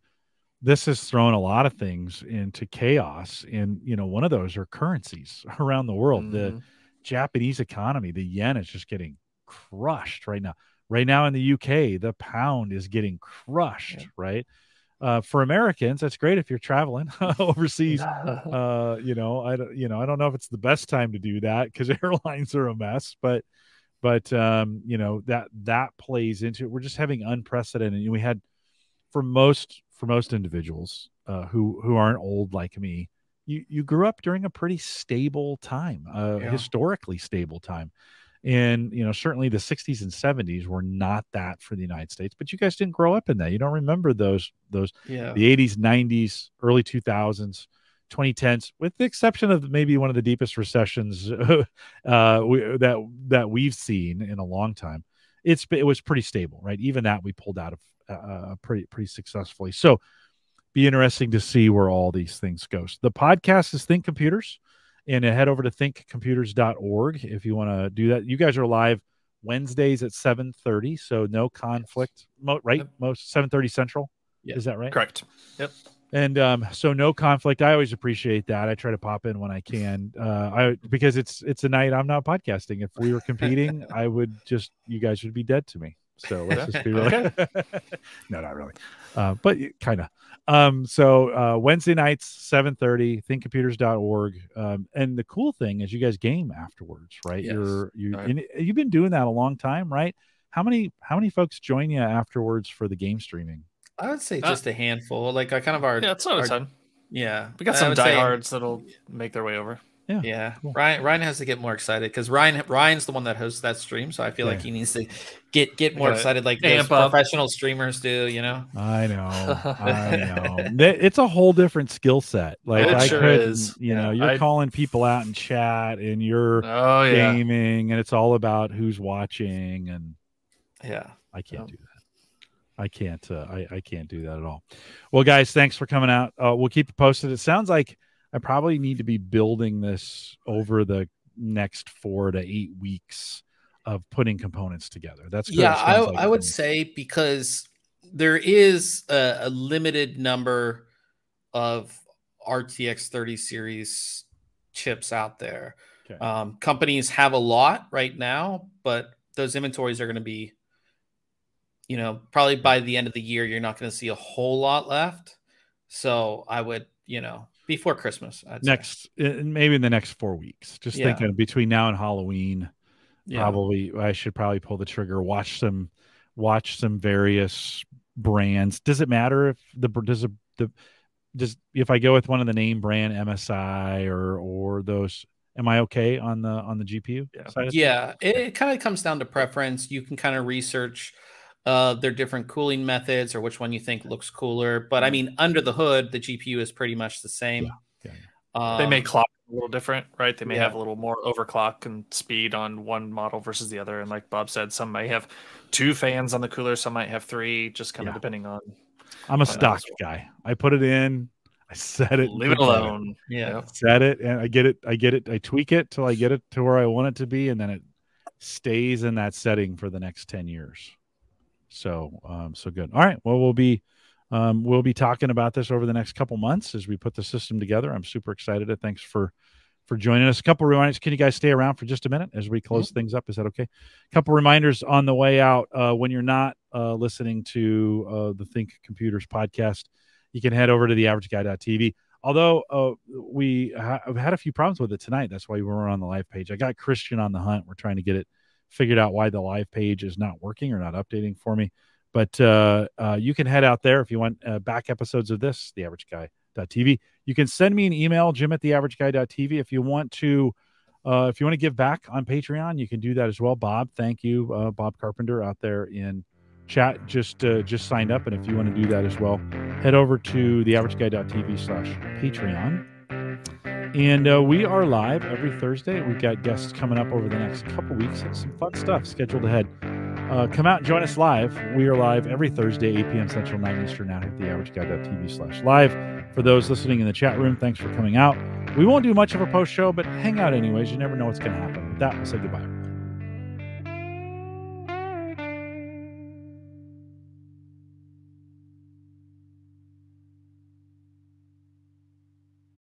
this has thrown a lot of things into chaos. And, one of those are currencies around the world. Mm-hmm. The Japanese economy, the yen is just getting crushed right now. Right now in the UK, the pound is getting crushed, right? For Americans, that's great if you're traveling overseas. I don't know if it's the best time to do that because airlines are a mess, but that plays into it. We're just having unprecedented. We had for most individuals who aren't old like me, you grew up during a pretty stable time, historically stable time. And, certainly the 60s and 70s were not that for the United States, but you guys didn't grow up in that. You don't remember the 80s, 90s, early 2000s, 2010s, with the exception of maybe one of the deepest recessions that we've seen in a long time. It was pretty stable, right? Even that we pulled out of pretty successfully. So be interesting to see where all these things go. So the podcast is Think Computers. And head over to thinkcomputers.org if you want to do that. You guys are live Wednesdays at 7:30, so no conflict, right? Yep. Most 7:30 Central. Yep. Is that right? Correct. Yep. And so no conflict. I always appreciate that. I try to pop in when I can, because it's a night I'm not podcasting. If we were competing, you guys would be dead to me. So let's just be really no, not really, but kind of. So Wednesday nights 7:30, thinkcomputers.org. And the cool thing is you guys game afterwards, right? Yes. You've been doing that a long time, right? How many folks join you afterwards for the game streaming? I would say just a handful. Like I kind of it's not a ton. Yeah, we got some diehards that'll make their way over. Yeah. Cool. Ryan has to get more excited because Ryan's the one that hosts that stream, so I feel like he needs to get more excited, like those professional streamers do. I know. It's a whole different skill set. Like you're calling people out in chat, and you're gaming, and it's all about who's watching, and I can't do that. I can't do that at all. Well, guys, thanks for coming out. We'll keep you posted. It sounds like I probably need to be building this over the next 4 to 8 weeks of putting components together. That's good. Yeah, I would say, because there is a limited number of RTX 30 series chips out there. Okay. Companies have a lot right now, but those inventories are going to be, probably by the end of the year, you're not going to see a whole lot left. So I would, before Christmas, maybe in the next 4 weeks. Just thinking between now and Halloween, I should probably pull the trigger. Watch some various brands. Does it matter if I go with one of the name brand MSI or those? Am I okay on the GPU? Yeah, it kind of comes down to preference. You can kind of research their different cooling methods or which one you think looks cooler. But I mean, under the hood, the GPU is pretty much the same. They may clock a little different, right? They may have a little more overclock and speed on one model versus the other. And like Bob said, some may have 2 fans on the cooler, some might have 3, just kind of depending on. I'm a stock guy. I put it in, I set it, leave it alone. Set it, and I get it. I tweak it till I get it to where I want it to be, and then it stays in that setting for the next 10 years. So good. All right. Well, we'll be talking about this over the next couple months as we put the system together. I'm super excited. Thanks for joining us. A couple reminders. Can you guys stay around for just a minute as we close things up? Is that okay? A couple reminders on the way out. When you're not listening to the Think Computers podcast, you can head over to theaverageguy.tv. Although we have had a few problems with it tonight. That's why we weren't on the live page. I got Christian on the hunt. We're trying to get it figured out why the live page is not working or not updating for me. But you can head out there if you want back episodes of this, theaverageguy.tv. You can send me an email, jim@theaverageguy.tv. If you want to give back on Patreon, you can do that as well. Bob, thank you. Bob Carpenter out there in chat just signed up. And if you want to do that as well, head over to theaverageguy.tv/Patreon. And we are live every Thursday. We've got guests coming up over the next couple weeks and some fun stuff scheduled ahead. Come out and join us live. We are live every Thursday, 8 p.m. Central, 9 Eastern, out at theaverageguy.tv/live. For those listening in the chat room, thanks for coming out. We won't do much of a post show, but hang out anyways. You never know what's going to happen. With that, we'll say goodbye.